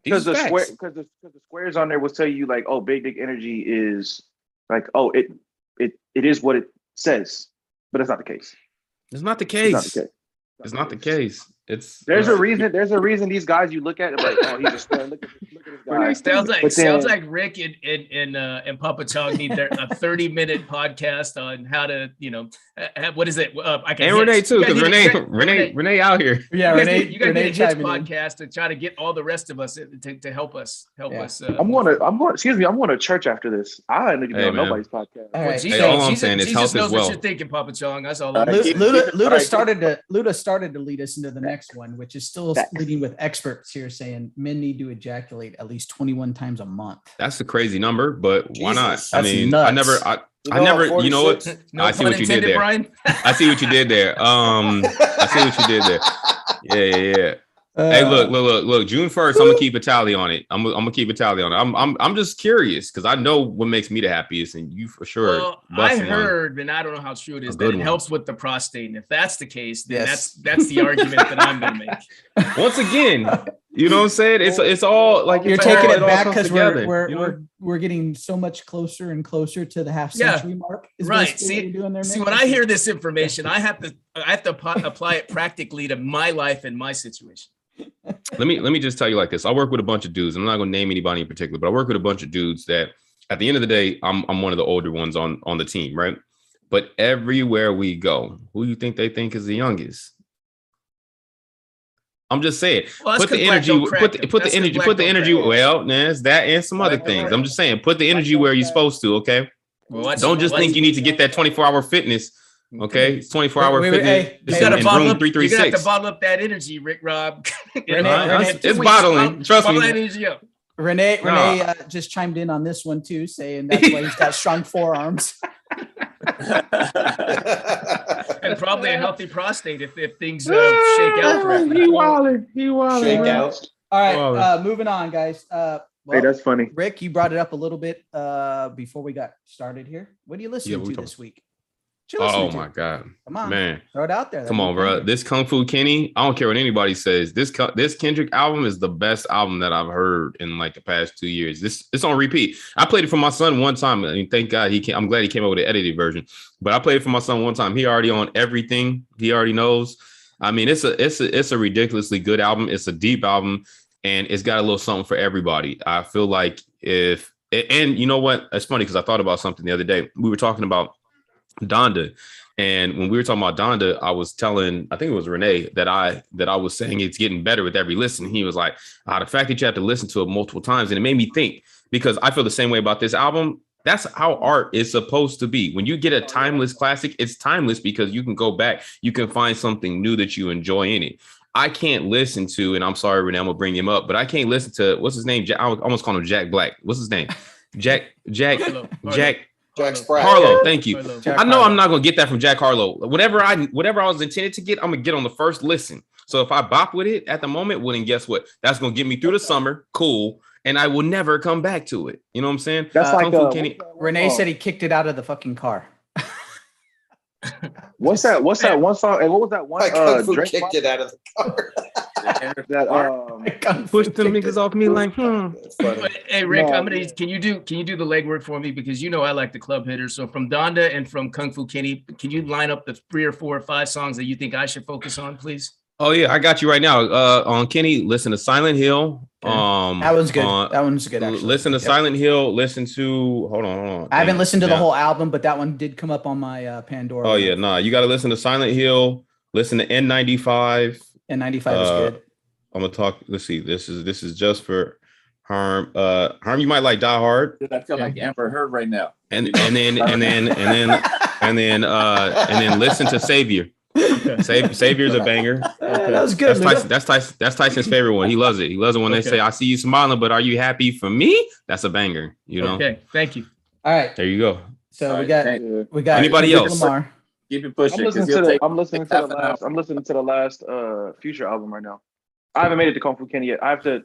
Because the squares on there will tell you like, oh, big dick energy is like, oh, it is what it says, but it's not the case. It's not the case. It's not the case. There's a reason these guys you look at it like, oh, he's a star. Look at this guy. Sounds like Rick and Papa Chong need a 30-minute podcast on how to, what is it? I can. And Renee too, because Renee out here. Yeah, you got to get a hits podcast to try to get all the rest of us to help us. I'm going to church after this. I ain't looking at nobody's podcast. All right. All I'm saying is health as well. What you're thinking, Papa Chong. That's all. Luda started to lead us into the next one, which is still leading with experts here saying men need to ejaculate at least 21 times a month. That's a crazy number, but why not? I mean, nuts. I never, you know what? No I see what you did there. Brian. I see what you did there. I see what you did there. Yeah. Hey, look. June 1st, I'm gonna keep a tally on it. I'm gonna keep a tally on it. I'm just curious because I know what makes me the happiest, and you for sure. Well, I heard, and I don't know how true it is, that it helps with the prostate. And if that's the case, then that's the argument that I'm gonna make. Once again, you know what I'm saying? It's all like you're taking it back because we're getting so much closer and closer to the half-century mark. Right. See, when I hear this information, I have to apply it practically to my life and my situation. Let me just tell you like this. I work with a bunch of dudes. I'm not going to name anybody in particular, but I work with a bunch of dudes that at the end of the day, I'm one of the older ones on the team, right? But everywhere we go, who do you think they think is the youngest? I'm just saying, put the energy. Well, there's that and some other things. I'm just saying, put the energy where you're supposed to. Okay. Don't just think you need to get that 24-hour fitness. Okay, it's 24-hour fitness. You got to bottle up. You got to bottle up that energy, Rick Rob. It's bottling. Trust me. Renee just chimed in on this one too, saying that's why he's got strong forearms. And probably a healthy prostate if things shake out correctly. He wilding. Shake out. All right, moving on, guys. Hey, that's funny. Rick, you brought it up a little bit before we got started here. What are you listening to this week? Oh my God. Come on, man. Throw it out there. Come on, bro. This Kung Fu Kenny, I don't care what anybody says. This Kendrick album is the best album that I've heard in like the past 2 years. It's on repeat. I played it for my son one time. I mean, thank God I'm glad he came up with the edited version. But I played it for my son one time. He already on everything. He already knows. I mean, it's a ridiculously good album. It's a deep album, and it's got a little something for everybody. I feel like and you know what? It's funny because I thought about something the other day. We were talking about Donda, and when we were talking about Donda, I was telling, I think it was Renee, that I was saying it's getting better with every listen. He was like, the fact that you have to listen to it multiple times, and it made me think, because I feel the same way about this album. That's how art is supposed to be. When you get a timeless classic, it's timeless because you can go back, you can find something new that you enjoy in it. I can't listen to, and I'm sorry, Renee, I'm gonna bring him up, but I can't listen to, what's his name? I almost called him Jack Black. What's his name? Jack Spratt. Harlow, thank you. I know I'm not gonna get that from Jack Harlow. Whatever I was intended to get, I'm gonna get on the first listen. So if I bop with it at the moment, well, then guess what? That's gonna get me through the summer, cool, and I will never come back to it. You know what I'm saying? That's Renee said he kicked it out of the fucking car. What's that one song? And what was that one? Drake kicked it out of the car. Push them niggas off me like, Hey Rick, can you do the legwork for me, because I like the club hitters. So from Donda and from Kung Fu Kenny, can you line up the 3 or 4 or 5 songs that you think I should focus on, please? Oh yeah, I got you right now. On Kenny, listen to Silent Hill. Okay. That one's good. That one's good. Actually, listen to Silent Hill. Listen to hold on. I haven't listened to the whole album, but that one did come up on my Pandora. Oh yeah, you got to listen to Silent Hill. Listen to N95. N95 is good. I'm gonna talk. Let's see. This is just for Harm. Harm, you might like Die Hard. Dude, I feel like Amber Heard right now. And then listen to Savior. Savior's a banger. Okay. That was good. That's Tyson's favorite one. He loves it. He loves it when they say, "I see you smiling, but are you happy for me?" That's a banger. Okay, thank you. All right, there you go. So we got anybody else? Lamar. Keep it pushing. I'm listening to the last Future album right now. I haven't made it to Kung Fu Kenny yet. I have to.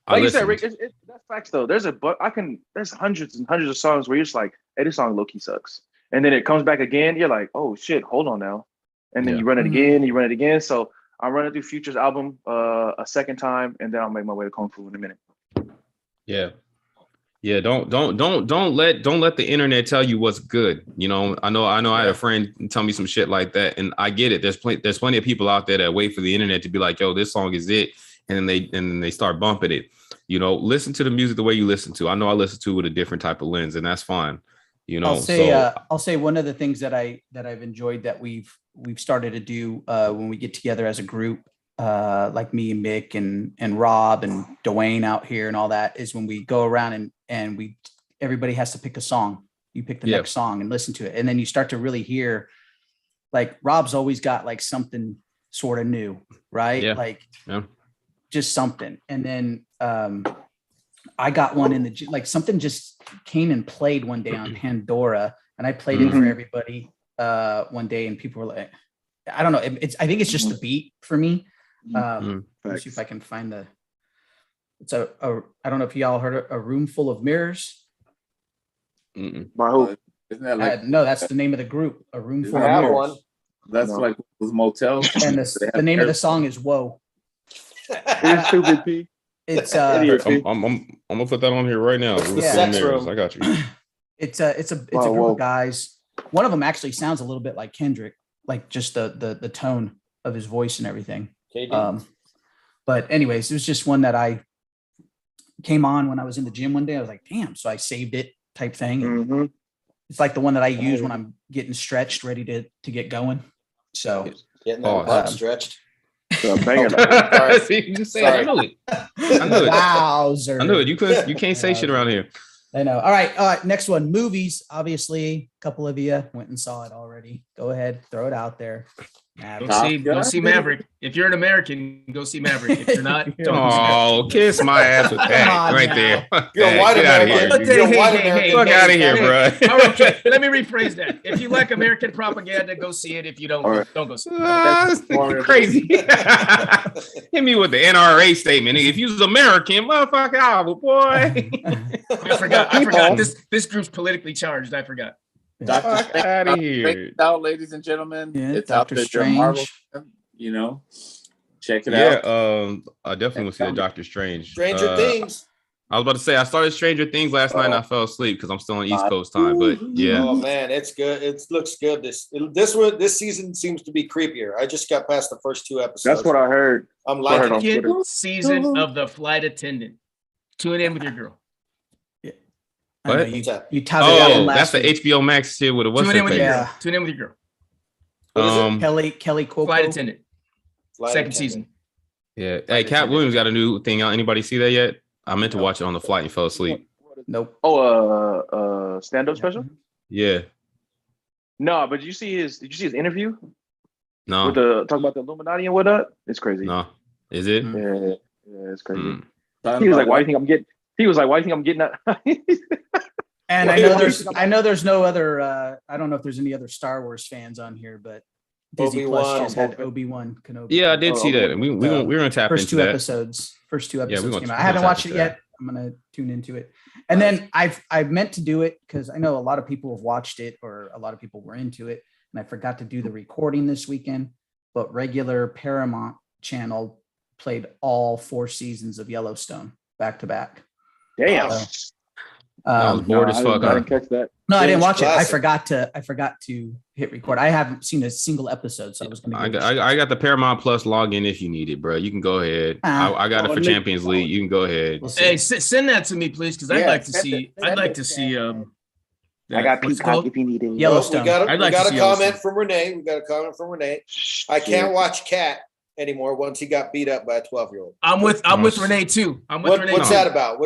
Like you said, Rick, that's facts though. There's hundreds and hundreds of songs where you're just like, "Hey, this song low-key sucks," and then it comes back again. You're like, "Oh shit, hold on now." And then you run it again, So I'm running through Future's album a second time, and then I'll make my way to Kung Fu in a minute. Yeah. Yeah, don't let the internet tell you what's good. You know, I know I had a friend tell me some shit like that, and I get it. There's plenty of people out there that wait for the internet to be like, yo, this song is it, and then they start bumping it. You know, listen to the music the way you listen to. I know I listen to it with a different type of lens, and that's fine. You know, I'll say one of the things that I've enjoyed that we've started to do when we get together as a group, like me and Mick and Rob and Dwayne out here and all that, is when we go around and everybody has to pick a song. You pick the next song and listen to it, and then you start to really hear, like, Rob's always got like something sort of new, right? Yeah. Like just something, and then I got one in the, like, something just came and played one day on Pandora, and I played it for everybody one day, and people were like, I don't know, I think it's just the beat for me. Let me see if I can find it's a I don't know if y'all heard a Room Full of Mirrors. By who? Isn't that like No, that's the name of the group, A Room Full of have Mirrors. one. that's like those motels? And the name of the song is Whoa. You're stupid, P. It's I'm gonna put that on here right now. Sex Room. I got you. it's a group of guys. One of them actually sounds a little bit like Kendrick, like just the tone of his voice and everything. But anyways, it was just one that I came on when I was in the gym one day. I was like, damn. So I saved it, type thing. It's like the one that I use when I'm getting stretched, ready to get going. So getting that butt stretched. Banging. You say I knew it. Wowzer. I knew it. You can't say shit around here. I know. All right. Next one, movies. Obviously, a couple of you went and saw it already. Go ahead, throw it out there. Go see Maverick. If you're an American, go see Maverick. If you're not, don't. Oh, kiss my ass with that right there. You're a white American. You're a white American. Fuck out of here, bro. Okay, let me rephrase that. If you like American propaganda, go see it. If you don't, don't go see it. That's crazy. Hit me with the NRA statement. If you was American, motherfucker, boy. I forgot. This group's politically charged. I forgot. Doctor out of here, out, ladies and gentlemen. Yeah, it's Doctor out there. Strange. Marvel, you know, check it out. Yeah, I definitely want to see the Doctor Strange. Stranger Things. I was about to say I started Stranger Things last night and I fell asleep because I'm still on East Coast time. But yeah, oh man, it's good. It looks good. This season seems to be creepier. I just got past the first 2 episodes. That's what I heard. I'm liking it. Season of The Flight Attendant. Tune in with your girl. What? You touted that's the HBO Max shit with a what's Tune in with your girl. Tune in with your girl. Kelly Cuoco. Flight Attendant. Second season. Yeah. Hey, Cat Williams got a new thing out. Anybody see that yet? I meant to watch it on the flight and fell asleep. Nope. Oh, stand-up special? Yeah. No, but did you see his interview? No. With talking about the Illuminati and whatnot? It's crazy. No. Is it? Yeah, it's crazy. He was like, why do you think I'm getting? He was like, why do you think I'm getting that? And I know there's no other. I don't know if there's any other Star Wars fans on here, but Disney Plus just had Obi-Wan Kenobi. Yeah, I did see that. We're gonna tap into that. First two episodes came out. I haven't watched it yet. I'm gonna tune into it. And then I've meant to do it because I know a lot of people have watched it or a lot of people were into it, and I forgot to do the recording this weekend. But regular Paramount channel played all 4 seasons of Yellowstone back to back. Damn. I was bored as fuck. I didn't catch that. No, I didn't watch it. I forgot to hit record. I haven't seen a single episode, so I was going to. I got the Paramount Plus login if you need it, bro. You can go ahead. I got it for Champions League. You can go ahead. Hey, send that to me, please, because I'd like to see. I'd like to see. I got Peacock if you need it. Yellowstone. We got a comment from Renee. I can't watch Cat anymore once he got beat up by a 12-year-old. I'm with Renee too. What's that about?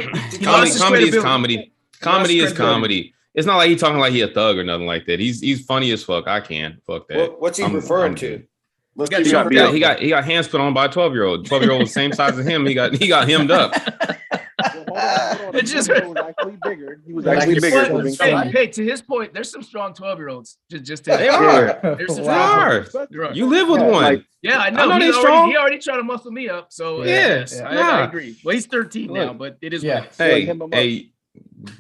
Comedy is comedy. Comedy is comedy. It's not like he's talking like he a thug or nothing like that. He's funny as fuck. I can't fuck that. What's he referring to? He got hands put on by a 12-year-old. 12-year-old same size as him. He got hemmed up. It's just he was actually bigger. He was actually bigger. Hey, to his point, there's some strong 12-year-olds. They are. You live with one. Yeah, I know. He already tried to muscle me up. So yes, I agree. Well, he's 13 now, but it is. Yeah. Hey,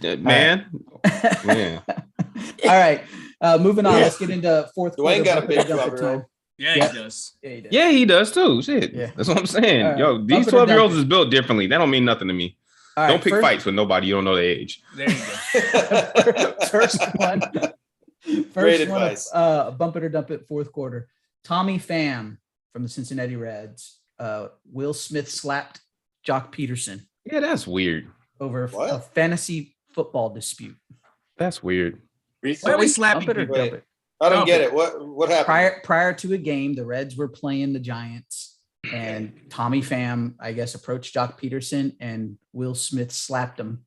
man. Yeah. All right. Moving on. Let's get into fourth quarter. Dwayne got a big 12-year-old. Yeah, he does. Yeah, he does too. Shit. Yeah. That's what I'm saying. Yo, these 12-year-olds is built differently. That don't mean nothing to me. Right, don't pick fights with nobody you don't know their age. There you go. First one. Great advice. Bump it or dump it, fourth quarter. Tommy Pham from the Cincinnati Reds. Will Smith slapped Jock Peterson. Yeah, that's weird. Over a fantasy football dispute. That's weird. Why are we slapping people? I don't get it. What happened? Prior to a game, the Reds were playing the Giants. And Tommy Pham, I guess, approached Jock Peterson, and Will Smith slapped him.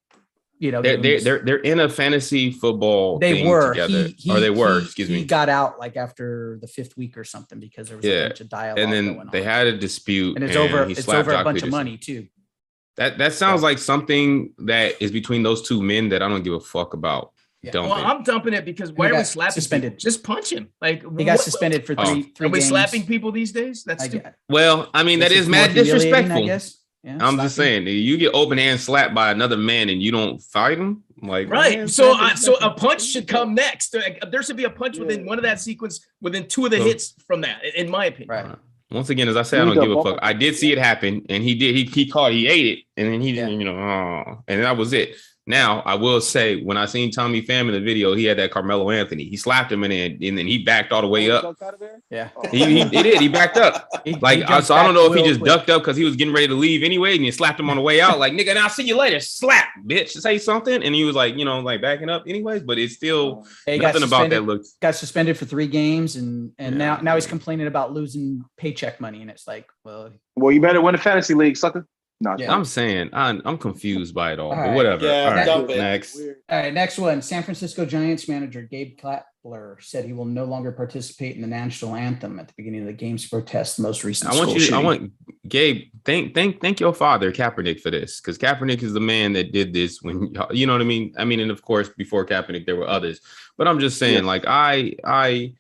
You know, they're in a fantasy football. They were together, Excuse me. He got out like after the 5th week or something because there was a bunch of dialogue. And then they had a dispute, and it's over. It's over a bunch of money too. That sounds like something that is between those two men that I don't give a fuck about. Yeah. Well, I'm dumping it because why are we slapping? Suspended. People? Just punch him. Like he got suspended for three. Are we slapping people these days? That's well. I mean, that is mad disrespectful. I guess. Yeah, I'm just saying, you get open hand slapped by another man and you don't fight him. Like right. Man, so a punch should come next. There should be a punch within one of that sequence within 2 of the hits from that, in my opinion. Right. Once again, as I said, I don't give a fuck. I did see it happen, and he did. He caught. He ate it, and then he didn't. And that was it. Now, I will say, when I seen Tommy Pham in the video, he had that Carmelo Anthony. He slapped him, and then he backed all the way up. Yeah, he did. He backed up. So I don't know if he just ducked up because he was getting ready to leave anyway, and he slapped him on the way out. Like, nigga, now I'll see you later. Slap, bitch. Say something. And he was like, backing up anyways. But it's still nothing about that looks. Got suspended for 3 games, and now he's complaining about losing paycheck money, and it's like, well, you better win the fantasy league, sucker. No, I'm saying I'm confused by it all, but whatever. Yeah, all right, next. All right, next one. San Francisco Giants manager Gabe Kapler said he will no longer participate in the national anthem at the beginning of the games to protest the most recent. I want Gabe. Thank your father Kaepernick for this, because Kaepernick is the man that did this when you know what I mean. I mean, and of course before Kaepernick there were others, but I'm just saying, like I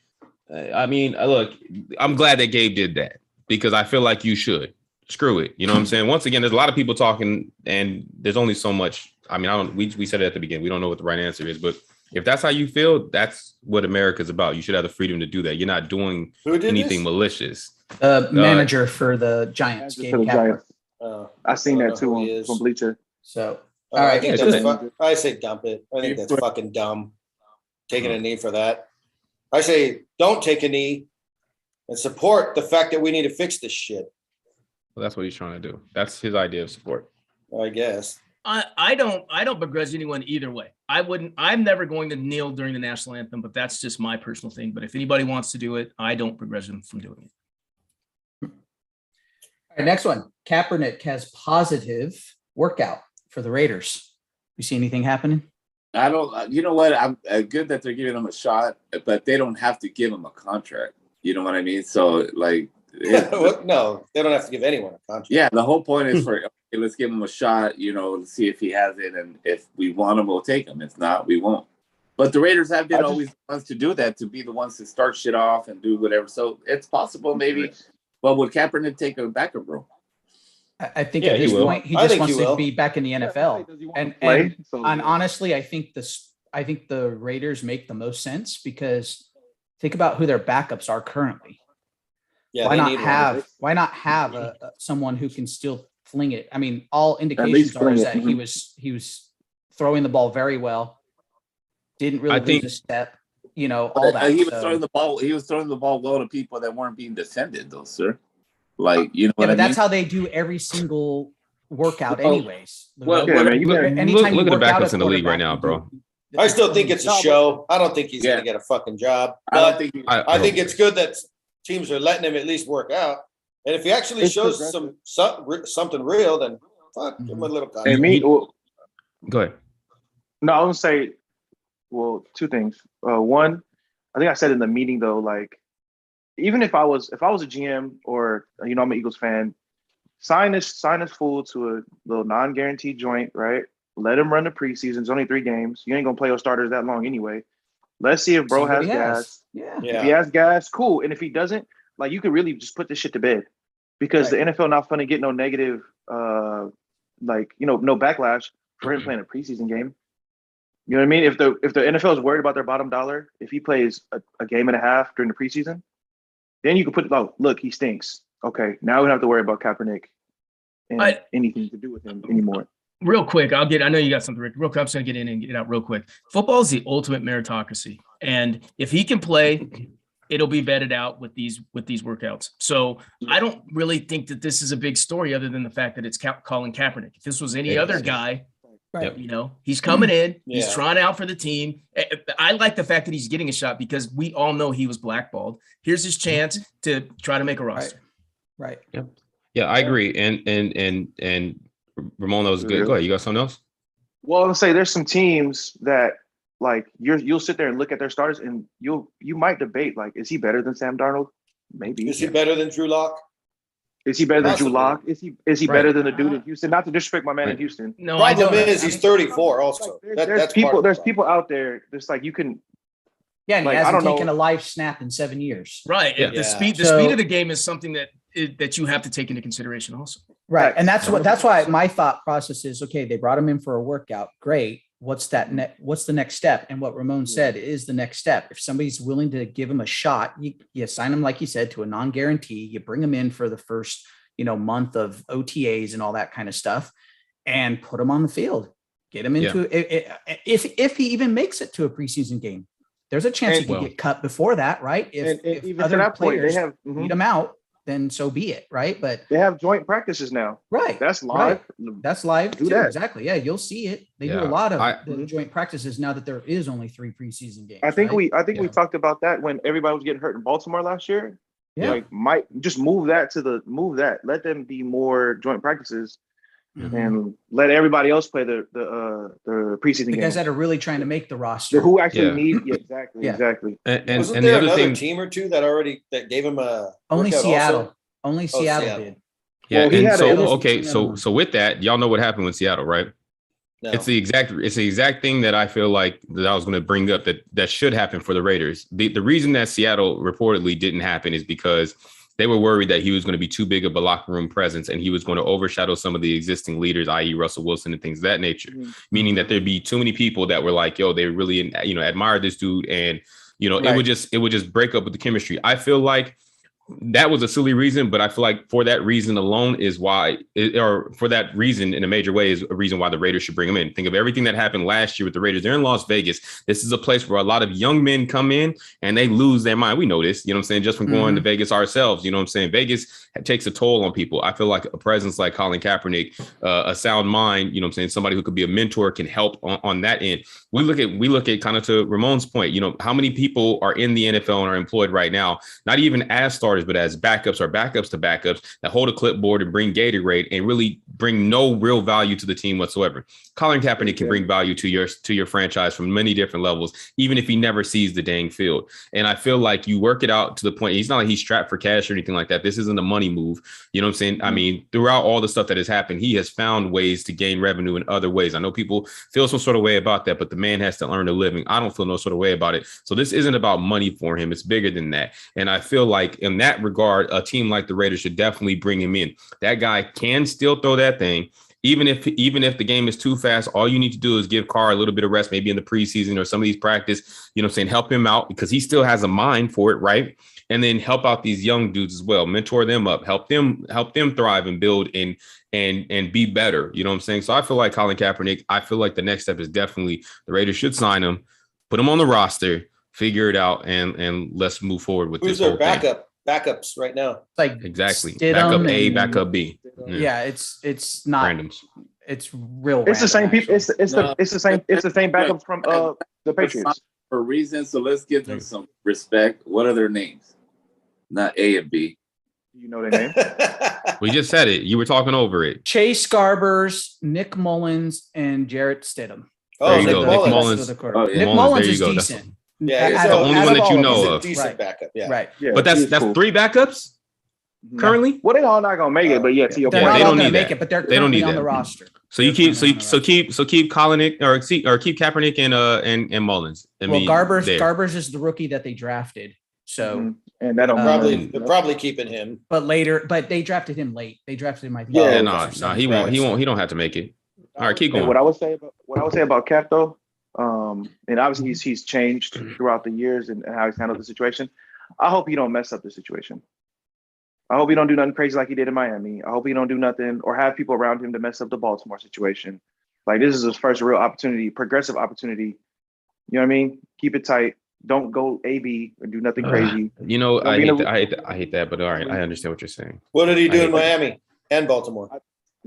mean, look, I'm glad that Gabe did that because I feel like you should. Screw it. You know what I'm saying? Once again, there's a lot of people talking and there's only so much. I mean, we said it at the beginning. We don't know what the right answer is, but if that's how you feel, that's what America's about. You should have the freedom to do that. You're not doing anything malicious. Manager for the Giants. I seen that too from Bleacher. So, all right. I say dump it. I think that's fucking dumb. Taking a knee for that. I say don't take a knee and support the fact that we need to fix this shit. Well, that's what he's trying to do. That's his idea of support. I guess. I don't begrudge anyone either way. I'm never going to kneel during the national anthem, but that's just my personal thing. But if anybody wants to do it, I don't begrudge them from doing it. All right, next one. Kaepernick has positive workout for the Raiders. You see anything happening? I don't. You know what? I'm good that they're giving him a shot, but they don't have to give him a contract. You know what I mean? So like. No, they don't have to give anyone a contract. Yeah, the whole point is for let's give him a shot, to see if he has it, and if we want him, we'll take him. If not, we won't. But the Raiders have been always the ones to do that, to be the ones to start shit off and do whatever. So it's possible, maybe. But would Kaepernick take a backup role? I think at this point he just wants to be back in the NFL. And honestly, I think the Raiders make the most sense because think about who their backups are currently. Yeah, why not have someone who can still fling it? I mean, all indications are that he was throwing the ball very well. Didn't really lose a step. All that. He was throwing the ball. He was throwing the ball well to people that weren't being defended, though, sir. Like but that's how they do every single workout, anyways. Look at the backups in the league right now, bro. I still think it's a show. I don't think he's going to get a fucking job. I think it's good that teams are letting him at least work out, and if he actually shows something real, then fuck, give him a little contract. Go ahead. No, I would say, well, 2 things. One, I think I said in the meeting though, like even if I was a GM or I'm an Eagles fan, sign this fool to a little non-guaranteed joint, right? Let him run the preseason. It's only 3 games. You ain't gonna play your starters that long anyway. Let's see if bro has gas. Yeah. If he has gas, cool. And if he doesn't, like you could really just put this shit to bed because the NFL not going to get no negative, no backlash for him playing a preseason game. You know what I mean? If the NFL is worried about their bottom dollar, if he plays a game and a half during the preseason, then you can put look, he stinks. Okay, now we don't have to worry about Kaepernick and anything to do with him anymore. real quick, I know you got something, Rick. Real quick, I'm just gonna get in and get out real quick. Football is the ultimate meritocracy. And if he can play, it'll be vetted out with these workouts. So I don't really think that this is a big story other than the fact that it's Colin Kaepernick. If this was any other guy, right, you know, he's coming in, he's trying out for the team. I like the fact that he's getting a shot because we all know he was blackballed. Here's his chance to try to make a roster. Right. Yep. Yeah, I agree. And Ramon, that was good. Go ahead. You got something else? Well, I'll say there's some teams that like you'll sit there and look at their starters and you might debate like, is he better than Sam Darnold? Maybe. Is he better than Drew Lock? Is he better than Drew Lock? Is he better than the dude in Houston? Not to disrespect my man in Houston. No, problem is he's 34 also. There's people out there that's like you can. Yeah, and he hasn't taken a live snap in 7 years. Right. Yeah. The speed of the game is something that you have to take into consideration also. Right. And that's why my thought process is, okay, they brought him in for a workout. Great. What's the next step? And what Ramon said is the next step. If somebody's willing to give him a shot, you sign him, like you said, to a non-guarantee. You bring him in for the first, month of OTAs and all that kind of stuff, and put him on the field. Get him into if he even makes it to a preseason game. There's a chance he can get cut before that, right? If even other to that point, players they have beat him out, then so be it, right? But they have joint practices now. Right. That's live. Right. That's live. Do that. Exactly. Yeah, you'll see it. They do a lot of joint practices now that there is only 3 preseason games. I think we talked about that when everybody was getting hurt in Baltimore last year. Yeah. Like might just move that. Let them be more joint practices and let everybody else play the preseason the guys that are really trying to make the roster. Who actually need exactly. And wasn't there another team or two that gave him a only Seattle. Also? Only Seattle did. Yeah, well, so with that, y'all know what happened with Seattle, right? No. It's the exact thing that I feel like that I was going to bring up that should happen for the Raiders. The reason that Seattle reportedly didn't happen is because they were worried that he was going to be too big of a locker room presence and he was going to overshadow some of the existing leaders, i.e. Russell Wilson and things of that nature, meaning that there'd be too many people that were like, yo, they really, admire this dude. And, it would just break up with the chemistry. I feel like that was a silly reason, but I feel like for that reason alone is why, or for that reason in a major way is a reason why the Raiders should bring him in. Think of everything that happened last year with the Raiders. They're in Las Vegas. This is a place where a lot of young men come in and they lose their mind. We know this, just from going to Vegas ourselves, Vegas takes a toll on people. I feel like a presence like Colin Kaepernick, a sound mind, somebody who could be a mentor can help on that end. We look at kind of to Ramon's point, how many people are in the NFL and are employed right now, not even as starters, but as backups or backups to backups that hold a clipboard and bring Gatorade and really bring no real value to the team whatsoever. Colin Kaepernick can bring value to your franchise from many different levels, even if he never sees the dang field. And I feel like you work it out to the point. He's not like he's strapped for cash or anything like that. This isn't a money move. You know what I'm saying? I mean, throughout all the stuff that has happened, he has found ways to gain revenue in other ways. I know people feel some sort of way about that, but the man has to earn a living. I don't feel no sort of way about it. So this isn't about money for him. It's bigger than that. And I feel like in that regard, a team like the Raiders should definitely bring him in. That guy can still throw that thing. Even if the game is too fast, all you need to do is give Carr a little bit of rest, maybe in the preseason or some of these practice, help him out because he still has a mind for it, right? And then help out these young dudes as well, mentor them up, help them thrive and build and be better. You know what I'm saying? So I feel like Colin Kaepernick, I feel like the next step is definitely the Raiders should sign him, put him on the roster, figure it out, and let's move forward with this. Who's their backups right now? Like exactly backup A, backup B. Yeah, it's not randoms. It's real. It's the same people. It's the same. It's the same backups from the Patriots. For a reason, so let's give them some respect. What are their names? Not A and B. You know their name? We just said it. You were talking over it. Chase Garbers, Nick Mullins, and Jarrett Stidham. There you go. Nick Mullins. Nick Mullins is decent. Yeah, that's the only one that you know of. Decent backup. Yeah. Right. Yeah, but that's cool. 3 backups currently. Well, they're all not gonna make it, but yeah, to your point, they don't need make it, but they don't need on the roster. So you keep Kaepernick or keep Kaepernick and Mullins. Garbers is the rookie that they drafted. So and that'll they're probably keeping him. But they drafted him late. They drafted him. I think. Yeah, no, he won't. He don't have to make it. All right, keep going. What I would say about Cap though, and obviously he's changed throughout the years and how he's handled the situation. I hope he don't mess up the situation. I hope he don't do nothing crazy like he did in Miami. I hope he don't do nothing or have people around him to mess up the Baltimore situation. Like this is his first real opportunity, progressive opportunity. You know what I mean? Keep it tight. Don't go AB or do nothing crazy. You know, I hate that, but all right, I understand what you're saying. What did he do in Miami and Baltimore?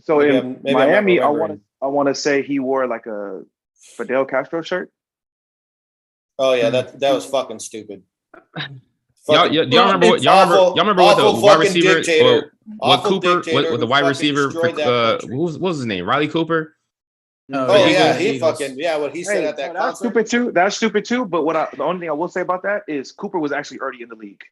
So maybe in Miami, I want to say he wore like a Fidel Castro shirt. Oh yeah, that was fucking stupid. Y'all remember what the wide receiver what Cooper what the wide receiver what was his name? Riley Cooper? Oh yeah, what he said at that concert. That's stupid too. But the only thing I will say about that is Cooper was actually already in the league.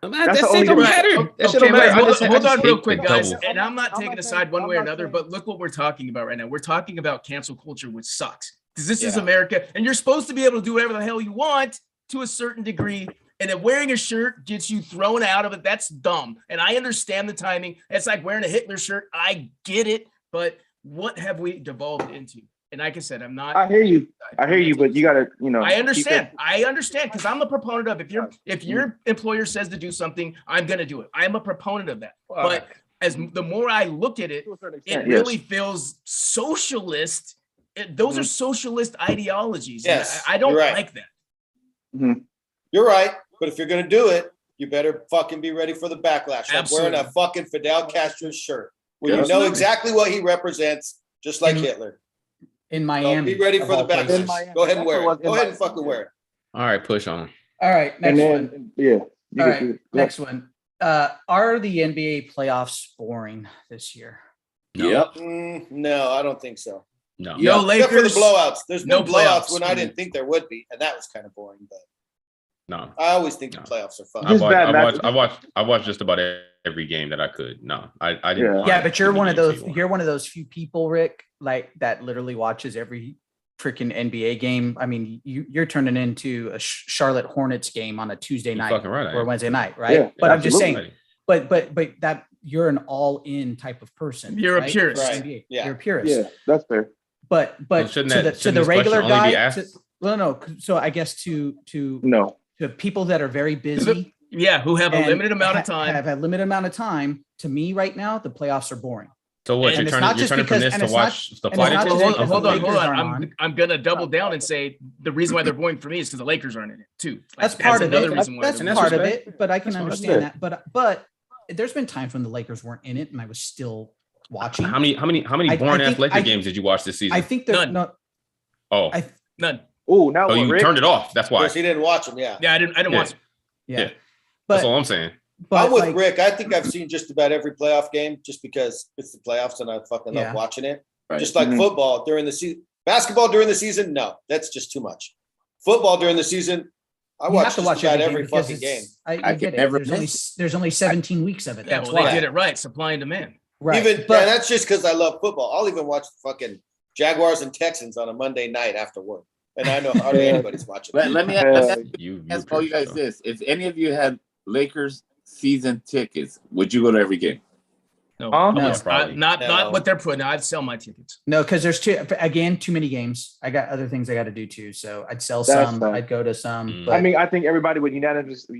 That's the only thing that matter. Hold on real quick, guys. And I'm not taking a side one way or another, but look what we're talking about right now. We're talking about cancel culture, which sucks. Because this is America, and you're supposed to be able to do whatever the hell you want to a certain degree. And if wearing a shirt gets you thrown out of it, that's dumb. And I understand the timing. It's like wearing a Hitler shirt. I get it. But what have we devolved into? And like I said, I'm not. I hear you, but you gotta, I understand. Because I'm a proponent of if your employer says to do something, I'm gonna do it. I'm a proponent of that. But as the more I look at it, it really feels socialist. Those are socialist ideologies. Yes, I don't like that. Mm-hmm. You're right. But if you're going to do it, you better fucking be ready for the backlash. Like Absolutely. wearing a fucking Fidel Castro shirt where you know exactly what he represents, just like Hitler. In Miami. So be ready for the backlash. Go ahead and wear it. Go ahead and fucking wear it. All right, push on. All right, next one. Yeah. All right, next one. Are the NBA playoffs boring this year? No. Yep. No, I don't think so. No. No Lakers. Except for the blowouts. There's no blowouts when I Mm-hmm. didn't think there would be, and that was kind of boring. But No. I always think the playoffs are fun. I watched just about every game that I could. No, I didn't. Yeah, but you're one of those. You're one of those few people, Rick, like that literally watches every freaking NBA game. I mean, you're turning into a Charlotte Hornets game on a Tuesday night or Wednesday night, right? Yeah, but I'm just saying, but that you're an all-in type of person. You're right? a purist, right? Yeah, Yeah, that's fair. But to the regular guy, so I guess to people that are very busy, who have a limited amount of time, have a limited amount of time. To me, right now, the playoffs are boring. So what you're turning from this to watch the flight? Hold on. I'm gonna double down and say the reason why they're boring for me is because the Lakers aren't in it too. That's part of another it. Reason why that's part of it. But I can understand that. But there's been times when the Lakers weren't in it, and I was still watching. How many boring ass Lakers games did you watch this season? I think there's none. None. Oh, now you Rick? Turned it off. That's why. Because he didn't watch them. Yeah. I didn't watch them. Yeah. That's all I'm saying. But I'm with Rick. I think I've seen just about every playoff game just because it's the playoffs and I fucking love watching it. Right. Just like football during the season. Basketball during the season, no, that's just too much. Football during the season, I watch just about every fucking game. I get it. There's only 17 weeks of it. That's why they did it right. Supply and demand. Right. And that's just because I love football. I'll even watch the fucking Jaguars and Texans on a Monday night after work. And I know hardly anybody's watching. Let me ask all you guys this. If any of you had Lakers season tickets, would you go to every game? No, not what they're putting. I'd sell my tickets. No, because there's too many games. I got other things I got to do too. So I'd sell some. I'd go to some. But I mean, I think everybody would unanimously.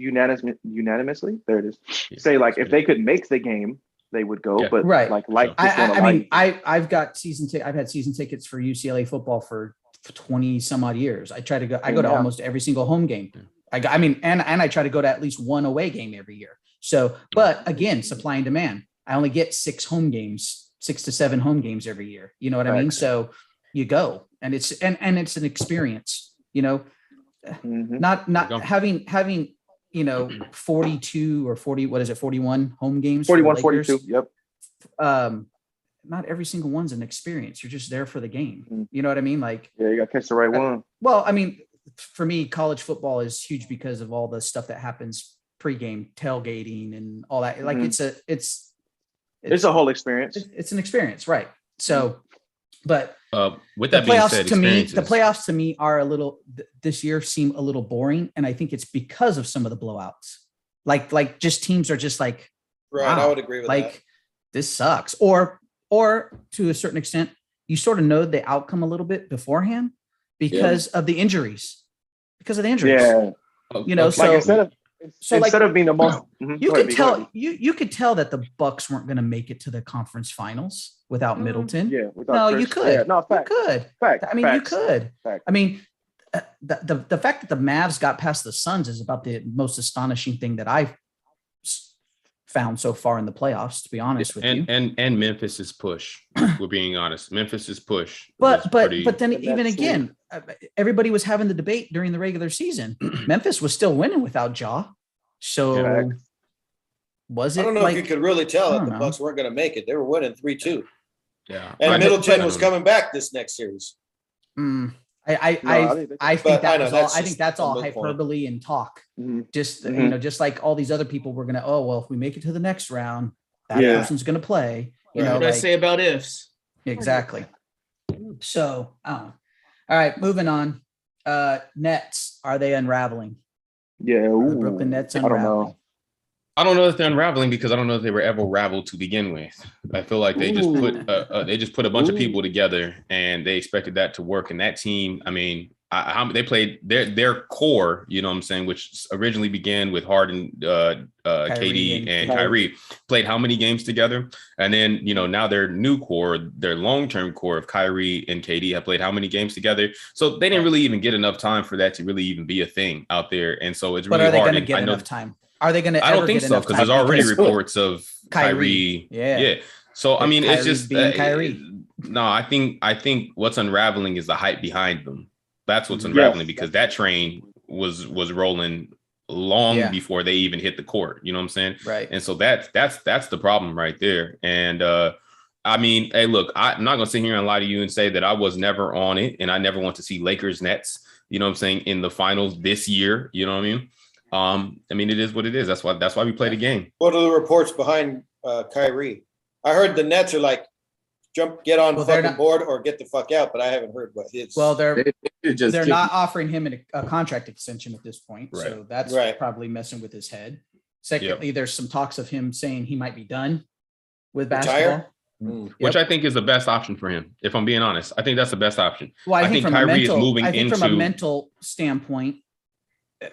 There it is. Say like if they could make the game, they would go. Yeah. But I've got I've had season tickets for UCLA football for 20 some odd years. I try to go. I go to almost every single home game. And I try to go to at least one away game every year. So, but again, supply and demand. I only get 6 to 7 home games every year. You know what I mean? So you go, and it's it's an experience. Not having 42 or 40. What is it? 41 home games. 41, 42. Yep. Not every single one's an experience. You're just there for the game. You know what I mean? Like, yeah, you got to catch the right one. Well, I mean, for me, college football is huge because of all the stuff that happens pregame, tailgating, and all that. Like, it's a whole experience. It's an experience, right? So, but with that being said, the playoffs to me are a little this year seem a little boring, and I think it's because of some of the blowouts. Like just teams are just like, right. Wow, I would agree with that. Like, this sucks, or to a certain extent, you sort of know the outcome a little bit beforehand because of the injuries. Yeah. So So instead of being the most, you could tell you could tell that the Bucks weren't going to make it to the conference finals without Middleton. Yeah, no, you could. Yeah, no, fact. You could. Fact. I mean, Facts. you could. Fact. I mean, the fact that the Mavs got past the Suns is about the most astonishing thing that I've found so far in the playoffs, to be honest with you. And Memphis's push. We're being honest. Memphis's push. But then even again, everybody was having the debate during the regular season. Memphis was still winning without Ja. So was it? I don't know if you could really tell that the Bucks weren't going to make it. They were winning 3-2. Yeah. And Middleton was coming back this next series. I think that's all hyperbole and talk. Just just like all these other people were gonna. Oh well, if we make it to the next round, that person's gonna play. You know what I say about ifs. Exactly. So, all right, moving on. Nets, are they unraveling? Yeah, the Brooklyn Nets unraveling. I don't know if they're unraveling because I don't know if they were ever raveled to begin with. I feel like they just put a bunch of people together and they expected that to work. And that team, I mean, they played their core, you know what I'm saying, which originally began with Harden, KD, and Kyrie, played how many games together? And then, now their new core, their long-term core of Kyrie and KD have played how many games together? So they didn't really even get enough time for that to really even be a thing out there. And so it's really hard. But are they going to get enough time? Are they going to? I don't think so because there's already reports of Kyrie. Yeah. So I mean, Kyrie it's just being Kyrie. No, I think what's unraveling is the hype behind them. That's what's unraveling because that train was rolling long before they even hit the court. You know what I'm saying? Right. And so that's the problem right there. And I mean, hey, look, I'm not gonna sit here and lie to you and say that I was never on it and I never want to see Lakers Nets. You know what I'm saying, in the finals this year. You know what I mean? I mean, it is what it is. That's why we play the game. What are the reports behind Kyrie? I heard the Nets are like, get on fucking board or get the fuck out, but I haven't heard what his. Well, they're not offering him a contract extension at this point, right. So that's probably messing with his head. Secondly, there's some talks of him saying he might be done with basketball. Which I think is the best option for him. If I'm being honest, I think that's the best option. Well, I think Kyrie is moving into from a mental standpoint.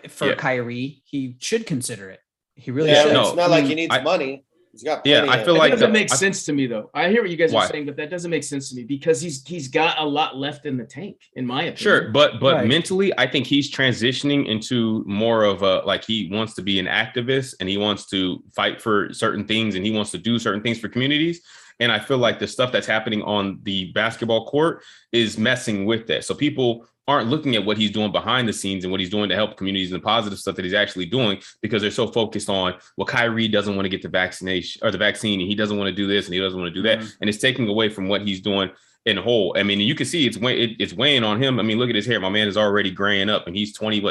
For Kyrie, he should consider it. He really should. It's not like he needs money. He's got plenty. I feel like that doesn't make sense to me, though. I hear what you guys are saying, but that doesn't make sense to me because he's got a lot left in the tank, in my opinion. Sure, but mentally, I think he's transitioning into more of a he wants to be an activist and he wants to fight for certain things and he wants to do certain things for communities. And I feel like the stuff that's happening on the basketball court is messing with that. So people aren't looking at what he's doing behind the scenes and what he's doing to help communities and the positive stuff that he's actually doing because they're so focused on, well, Kyrie doesn't want to get the vaccination or the vaccine and he doesn't want to do this and he doesn't want to do that. And it's taking away from what he's doing in whole. I mean, you can see it's weighing on him. I mean, look at his hair. My man is already graying up and he's 28.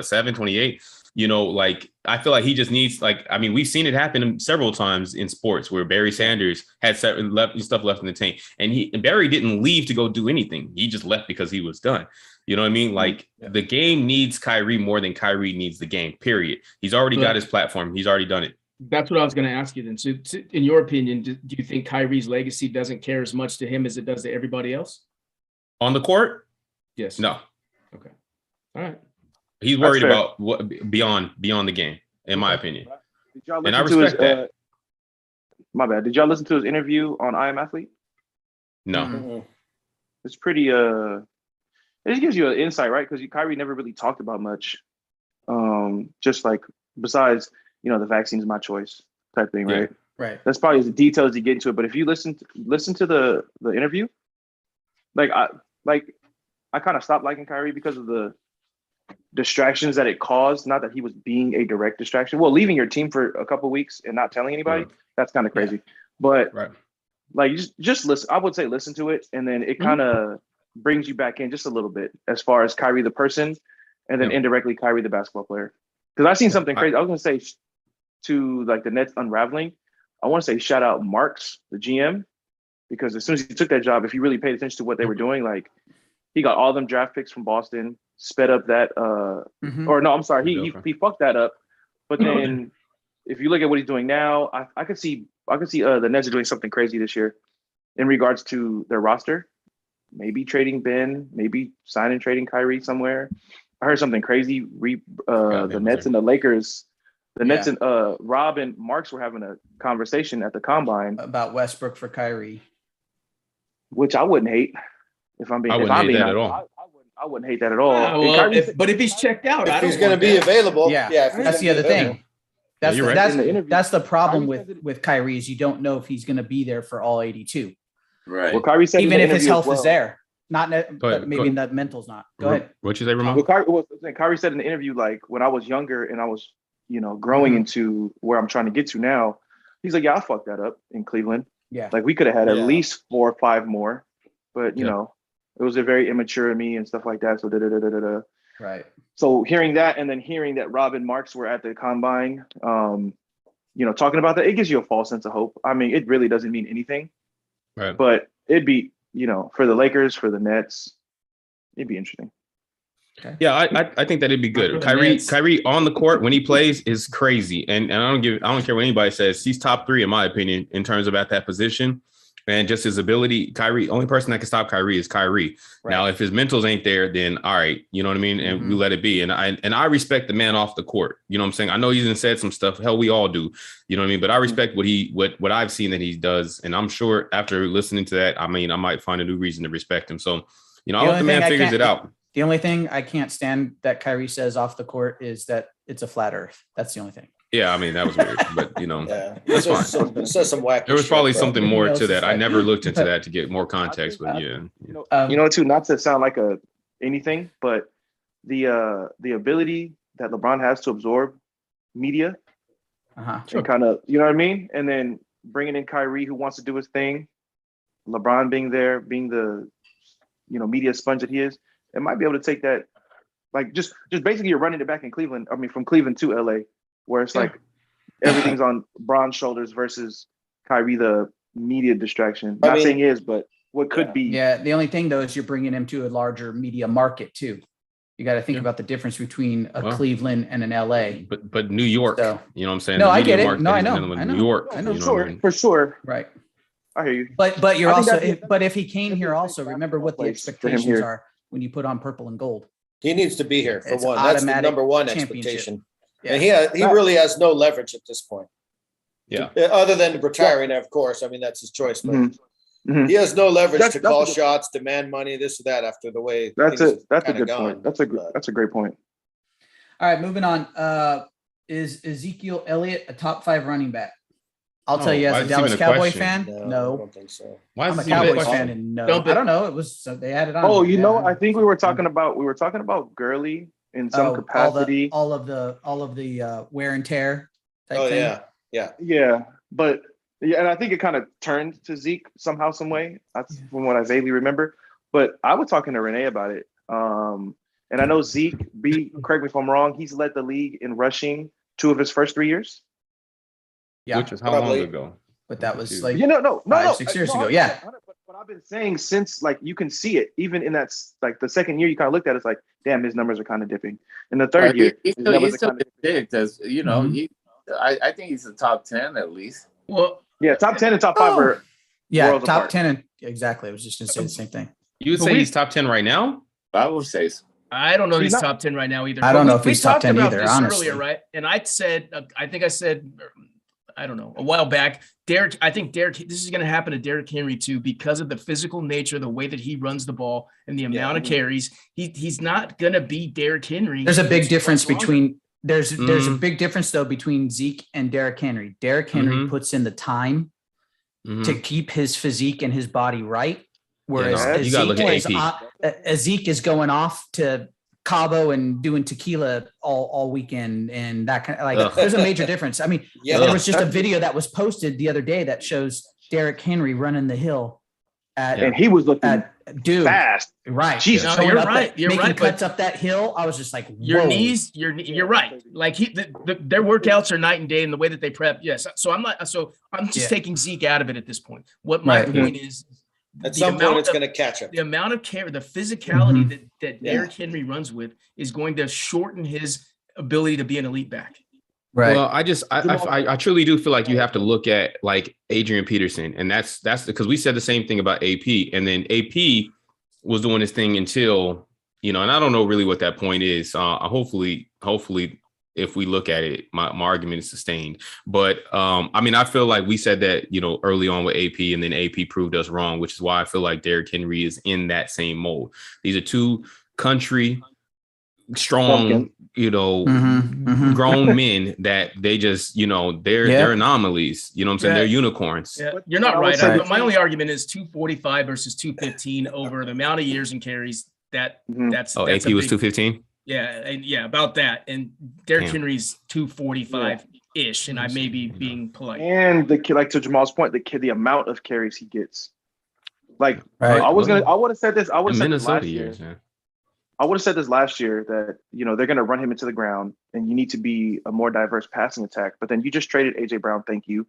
I feel like he just needs we've seen it happen several times in sports where Barry Sanders had certain stuff left in the tank and Barry didn't leave to go do anything. He just left because he was done. You know what I mean? The game needs Kyrie more than Kyrie needs the game, period. He's already got his platform. He's already done it. That's what I was going to ask you then. So in your opinion, do you think Kyrie's legacy doesn't care as much to him as it does to everybody else? On the court? Yes. No. Okay. All right. He's worried about what beyond the game, in my opinion. And I respect that. My bad. Did y'all listen to his interview on I Am Athlete? No. Mm-hmm. It's pretty it gives you an insight, right? Because Kyrie never really talked about much. Just besides, the vaccine's my choice type thing, right? Right. That's probably the details you get into it. But if you listen to the interview, I kind of stopped liking Kyrie because of the distractions that it caused. Not that he was being a direct distraction. Well, leaving your team for a couple of weeks and not telling anybody, that's kind of crazy. But just listen. I would say listen to it, and then it kind of brings you back in just a little bit as far as Kyrie the person, and then indirectly Kyrie the basketball player. Because I've seen something crazy. I was gonna say to the Nets unraveling. I want to say shout out Marks, the GM, because as soon as he took that job, if you really paid attention to what they were doing, he got all them draft picks from Boston, sped up that or no, I'm sorry, he fucked that up. But then if you look at what he's doing now, I could see the Nets are doing something crazy this year in regards to their roster. Maybe trading Ben, maybe signing trading Kyrie somewhere. I heard something crazy. The Nets and the Lakers The Nets and Rob and Marks were having a conversation at the combine about Westbrook for Kyrie, which I wouldn't hate. If I'm being, I wouldn't hate that at all. I wouldn't hate that at all. Well, but if he's checked out, if he's going to be available, that's the other thing. That's that's the problem Kyrie with Kyrie is you don't know if he's going to be there for all 82. Right. Well, Kyrie said even if his health is there, but maybe the mental's not. Go ahead. What'd you say, Ramon? Well, Kyrie said in the interview, like when I was younger and I was, growing into where I'm trying to get to now, he's like, yeah, I fucked that up in Cleveland. Yeah. Like we could have had at least 4 or 5 more, but you know, it was a very immature of me and stuff like that. So Right. So hearing that and then hearing that Rob and Marks were at the combine, talking about that, it gives you a false sense of hope. I mean, it really doesn't mean anything. Right. But it'd be, for the Lakers, for the Nets, it'd be interesting. Okay. Yeah, I think that it'd be good. Kyrie on the court when he plays is crazy, and I don't care what anybody says. He's top 3 in my opinion in terms of at that position, and just his ability. Kyrie, only person that can stop Kyrie is Kyrie. Right. Now, if his mentals ain't there, then all right, you know what I mean, and we let it be. And I respect the man off the court. You know what I'm saying? I know he's said some stuff. Hell, we all do. You know what I mean? But I respect what I've seen that he does, and I'm sure after listening to that, I mean, I might find a new reason to respect him. So, I hope the man figures it out. The only thing I can't stand that Kyrie says off the court is that it's a flat earth. That's the only thing. Yeah, I mean, that was weird, but that's fine. It says some wacky there was probably shit, something more to that. I never looked into that to get more context, but too, not to sound like anything, but the ability that LeBron has to absorb media and kind of, you know what I mean? And then bringing in Kyrie, who wants to do his thing, LeBron being there, being the, media sponge that he is, it might be able to take that, like just basically you're running it back in Cleveland. I mean, from Cleveland to LA, where it's like everything's on Bron's shoulders versus Kyrie, the media distraction. Not saying he is, but what could be. Yeah. The only thing though is you're bringing him to a larger media market too. You got to think about the difference between Cleveland and an LA. But New York, you know what I'm saying? No, I get it. No, I know. New York, I know. For sure. Right. I hear you. But you're also, but if he came here also, remember what the expectations are when you put on purple and gold. He needs to be here for one. That's the number one expectation. Yeah. And he really has no leverage at this point. Yeah. Other than retiring, of course. I mean, that's his choice. But he has no leverage to call shots, demand money, this or that after the way. That's a good point. That's a great point. All right, moving on. Is Ezekiel Elliott a top 5 running back? I'll tell you, as a Dallas Cowboy fan, no. I don't think so. I'm a Cowboys fan, and no. I don't know. It was they added on. Oh, I think we were talking about Gurley in some capacity. All of the wear and tear. Type thing. Yeah. But and I think it kind of turned to Zeke somehow, some way. That's from what I vaguely remember. But I was talking to Renee about it, and I know Zeke. Correct me if I'm wrong. He's led the league in rushing 2 of his first 3 years. Yeah, which is how long ago? But that was like 6 years ago. Yeah, but I've been saying since, like, you can see it even in that, like, the second year you kind of looked at it, it's like, damn, his numbers are kind of dipping. In the third year, he's still big as I think he's a top 10 at least. Well, yeah, top 10 and top 5 are top apart. 10 and exactly. I was just gonna say the same thing. You would say he's top 10 right now? I would say so. I don't know if he's top 10 right now either. I don't know if he's top 10 either, honestly. Earlier, right? And I said, I don't know, a while back, I think Derrick, this is going to happen to Derrick Henry too, because of the physical nature, the way that he runs the ball and the amount of carries. He's not going to be Derrick Henry. There's a big difference between there's a big difference though between Zeke and Derrick Henry. Derrick Henry puts in the time to keep his physique and his body right, whereas Zeke is going off to Cabo and doing tequila all weekend and that kind of like there's a major difference. I mean, there was just a video that was posted the other day that shows Derrick Henry running the hill and he was looking fast. Right. Jesus. No, you're right. You're making right. Cuts up that hill. I was just like, whoa. Your knees, you're right. Like their workouts are night and day in the way that they prep. Yes. So I'm just taking Zeke out of it at this point. What my point is, at some point, it's going to catch up. The amount of care, the physicality that Derrick Henry runs with is going to shorten his ability to be an elite back. Right. Well, I truly do feel like you have to look at like Adrian Peterson, and that's because we said the same thing about AP, and then AP was doing his thing until and I don't know really what that point is. Hopefully if we look at it, my argument is sustained. But I mean, I feel like we said that, early on with AP, and then AP proved us wrong, which is why I feel like Derrick Henry is in that same mold. These are two country strong, grown men that they just, they're anomalies. You know what I'm saying? They're unicorns. Yeah. You're not right. My only argument is 245 versus 215 over the amount of years and carries. That's AP was 215. Yeah, about that. And Derrick Henry's 245-ish, and I may be being polite. And the kid, like to Jamal's point, the amount of carries he gets. Like I would have said this. I would have said this last year. I would have said this last year that they're going to run him into the ground, and you need to be a more diverse passing attack. But then you just traded AJ Brown, thank you,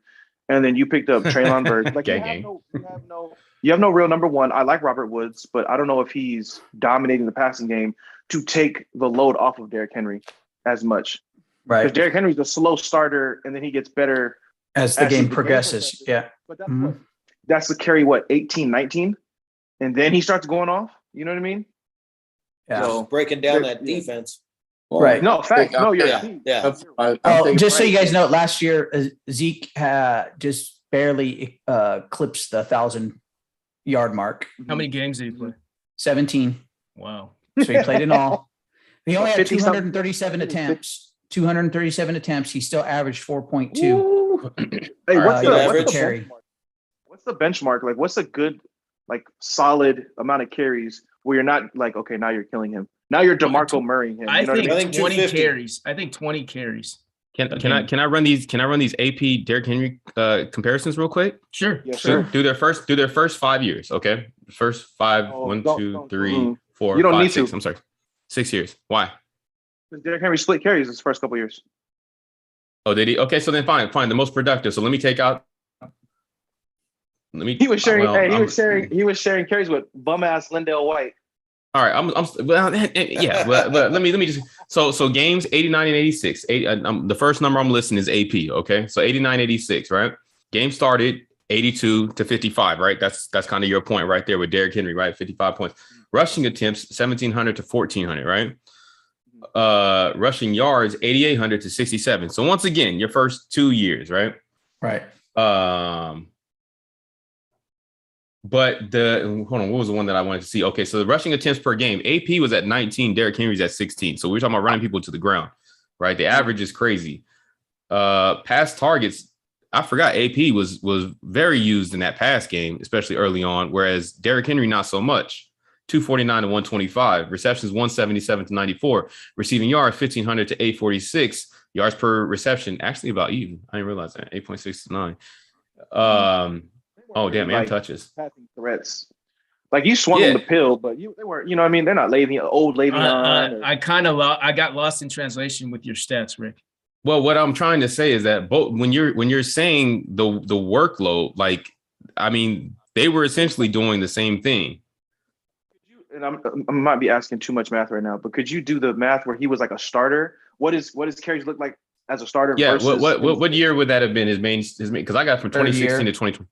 and then you picked up Treylon Burks. Like you have no real number one. I like Robert Woods, but I don't know if he's dominating the passing game to take the load off of Derrick Henry as much. Right. Because Derrick Henry's a slow starter, and then he gets better as the game progresses. Yeah. But that's the carry, 18, 19? And then he starts going off. You know what I mean? Yeah. So breaking down that defense. Right. No, fact. No, you're just so you guys know, last year Zeke just barely eclipsed the 1,000-yard mark. How many games did he play? 17. Wow. So he played in all. He only had 237 attempts. 237 attempts. He still averaged 4.2. Hey, what's the average carry? What's the benchmark? Like, what's a good, solid amount of carries where you're not like, okay, now you're killing him. Now you're DeMarco Murray him. I think 20 carries. I think 20 carries. Can I run these AP Derrick Henry comparisons real quick? Sure. Yeah, sure. Do their first 5 years, okay? First five, 1, 2, 3, 4, you don't 5, need 6. to. I'm sorry. 6 years. Why? Because Derrick Henry split carries his first couple years. Oh, did he? Okay, so then fine. The most productive. So let me take out. He was sharing. He was sharing carries with bum ass Lindell White. All right, but let me just so games 89 and 86. The first number I'm listing is AP. Okay, so 89, 86, right? Game started 82 to 55, right? That's kind of your point right there with Derrick Henry, right? 55 points. Rushing attempts 1,700 to 1,400, right? Rushing yards 8,800 to 67. So once again, your first 2 years, right? Right. But hold on, what was the one that I wanted to see? Okay, so the rushing attempts per game, AP was at 19, Derrick Henry's at 16. So we're talking about running people to the ground, right? The average is crazy. Pass targets, I forgot AP was very used in that pass game, especially early on, whereas Derrick Henry not so much. 249 to 125, receptions 177 to 94, receiving yards 1,500 to 846, yards per reception, actually about even. I didn't realize that, 8.69. Oh, damn, and touches. Passing threats. Like you swung on the pill, but they weren't, you know what I mean? They're not old Le'Veon. I got lost in translation with your stats, Rick. Well, what I'm trying to say is that both when you're saying the workload, like, I mean, they were essentially doing the same thing. And I might be asking too much math right now, but could you do the math where he was like a starter? What does carries look like as a starter? Yeah. What year would that have been his main? Because I got from 2016 to 2020.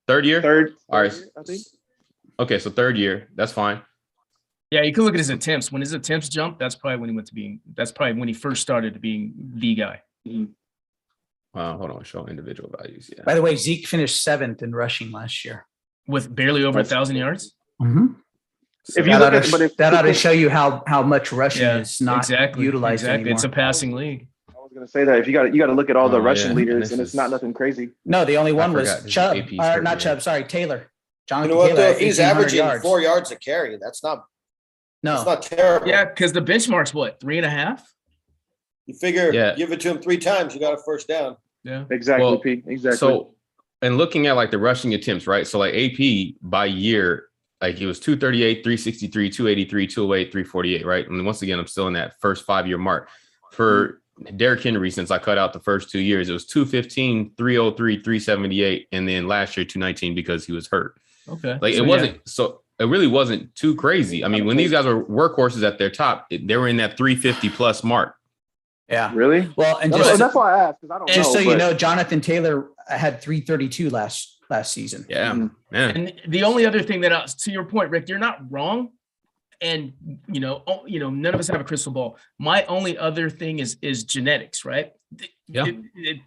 Third year? Third. All right. Year, I think. Okay, so third year. That's fine. Yeah, you can look at his attempts. When his attempts jumped, that's probably when he first started to being the guy. Hold on. Show individual values. Yeah. By the way, Zeke finished 7th in rushing last year. With barely over 1,000 yards? Mm-hmm. So if you look at that ought to show you how much rushing is not utilized anymore. It's a passing league. Going to say that if you got to look at all the rushing leaders, and it's not nothing crazy. No, the only one was Chubb, not Chubb. Sorry, Taylor. Jonathan Taylor. If he's averaging 4 yards a carry, that's not terrible. Yeah, because the benchmark's what, 3.5? You figure, give it to him 3 times, you got a first down. Yeah, exactly. Well, Pete. Exactly. So, and looking at like the rushing attempts, right? So like AP by year, like he was 238, 363, 283, 208, 348, right? And once again, I'm still in that first 5-year mark for Derrick Henry. Since I cut out the first 2 years, it was 215, 303, 378, and then last year 219 because he was hurt. Okay, like it really wasn't too crazy. I mean, when these guys were workhorses at their top, they were in that 350 plus mark. Yeah, really. Well, and that's why I asked, because I don't know. Just so you know, Jonathan Taylor had 332 last season. Yeah, And the only other thing to your point, Rick, you're not wrong. And none of us have a crystal ball. My only other thing is genetics, right? Yeah.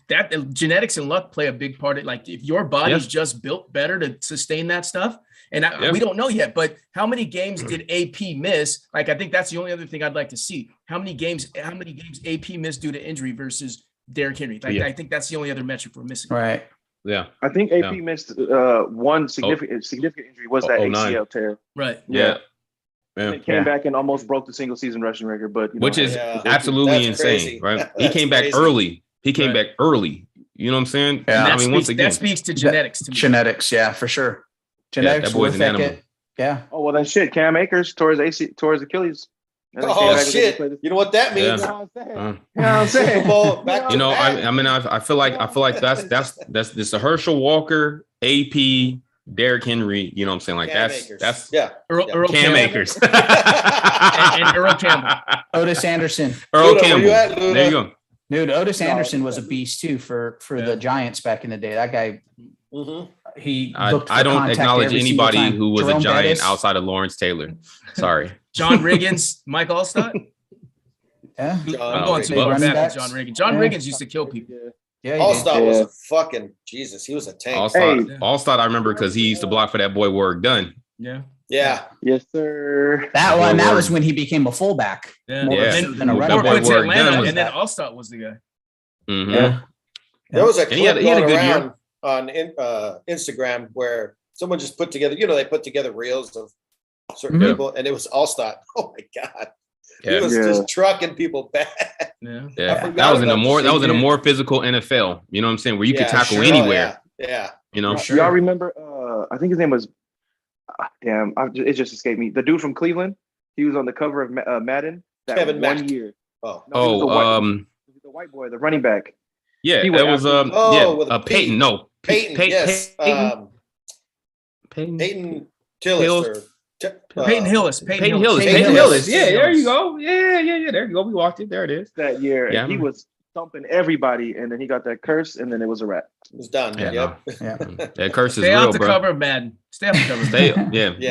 That genetics and luck play a big part. Like if your body's just built better to sustain that stuff, and we don't know yet. But how many games did AP miss? Like I think that's the only other thing I'd like to see. How many games AP missed due to injury versus Derrick Henry? Like I think that's the only other metric we're missing. Right. Yeah. I think AP missed one significant injury was that ACL tear. Right. Yeah. And it came back and almost broke the single season rushing record, but which is absolutely insane, right? He came back early. He came back early. You know what I'm saying? Yeah. I mean, once again, that speaks to genetics. To me. Genetics, yeah, for sure. Genetics, that boy's an animal. Yeah. Oh well, then shit. Cam Akers tore his Achilles. Oh shit! You know what that means? You know what I'm saying? I feel like that's this a Herschel Walker, AP, Derrick Henry. You know what I'm saying? Like Cam that's Earl Cam Akers and Earl Campbell, Otis Anderson, Earl Campbell. There you go. Dude, Otis Anderson was a beast too for the Giants back in the day. That guy, I don't acknowledge anybody who was Jerome a Giant Bettis. Outside of Lawrence Taylor. Sorry. John Riggins, Mike Allstott. Yeah, I'm going to go back with John Riggins. John Riggins used to kill people. Yeah, Allstott was a fucking Jesus. He was a tank. Allstott, I remember because he used to block for that boy Warrick Dunn. Yeah. Yeah. Yes, sir. That was when he became a fullback. Yeah. Than a running back. To Atlanta, and then Allstott was the guy. Mm-hmm. Yeah. There was a clip he had a good around year on Instagram where someone just put together, they put together reels of certain people, and it was Allstott. Oh my God. He was just trucking people back. Yeah. That was in a more physical NFL. You know what I'm saying? Where you could tackle anywhere. Yeah. You know, y'all remember I think his name was it just escaped me. The dude from Cleveland. He was on the cover of Madden that Kevin Mack. 1 year. The white boy, the running back. Yeah, it was Peyton. No, Peyton. Yes, Peyton Tillis. Peyton Hillis. Peyton Hillis. Yeah, there you go. Yeah. There you go. We walked it. There it is. That year, and he was thumping everybody, and then he got that curse, and then it was a wrap. It was done. Yeah. That curse is Stay real, off the cover of Madden. Stay off the cover.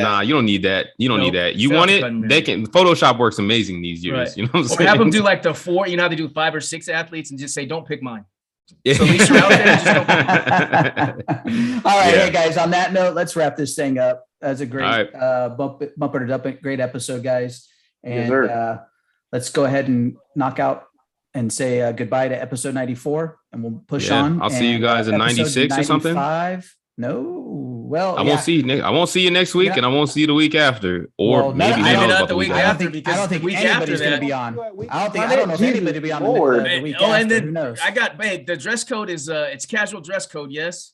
Nah, you don't need that. You don't need that. You want it? They can. Photoshop works amazing these years. Right. You know what I'm saying? Or have them do like the 4. You know how they do 5 or 6 athletes, and just say, "Don't pick mine." So at least you're out there. Just don't pick mine. All right, hey guys. On that note, let's wrap this thing up. That's a great bumper it up. Great episode, guys. And let's go ahead and knock out and say goodbye to episode 94, and we'll push on. I'll see you guys in 96 or something. Well, I won't see you next week, and I won't see you the week after, or maybe not the week after. I don't think anybody's going to be on. I don't know if anybody will be on the week after. And then who knows? the dress code is it's casual dress code. Yes.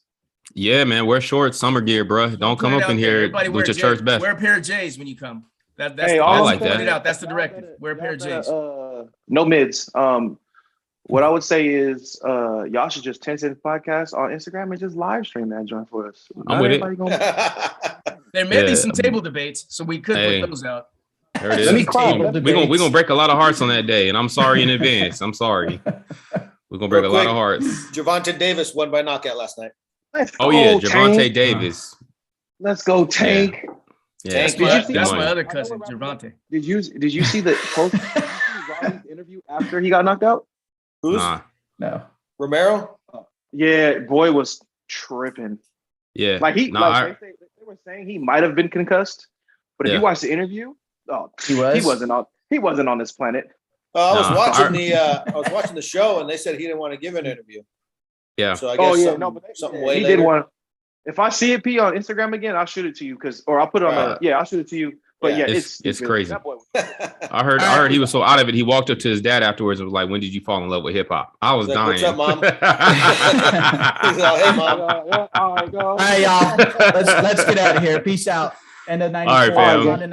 Yeah, man, wear shorts, summer gear, bro. Don't come up in here with your church best. Wear a pair of J's when you come. That's I like that. It out. That's the directive. Wear a pair of J's. No mids. What I would say is y'all should just 10 Cents Podcast on Instagram and just live stream that joint for us. I'm with it. There may be some table debates, so we could put those out. There it is. We're gonna break a lot of hearts on that day, and I'm sorry in advance. I'm sorry. We're gonna break a lot of hearts. Javonte Davis won by knockout last night. Javonte Davis. Let's go, Tank. Yeah. That's my other cousin, Javonte. Did you see the post interview after he got knocked out? Who's? No. Romero? Yeah, boy was tripping. Yeah. Like they were saying he might have been concussed, but if you watch the interview, he wasn't on this planet. I was watching the show, and they said he didn't want to give an interview. Yeah. So I guess something way later. Did want. If I see it on Instagram again, I'll shoot it to you or I'll put it on. I'll shoot it to you. But it's crazy. I heard he was so out of it. He walked up to his dad afterwards and was like, "When did you fall in love with hip hop?" I was dying. What's up, Mom? He's like, "Hey, Mom." All right, y'all. Let's get out of here. Peace out. End of 94. All right, fam.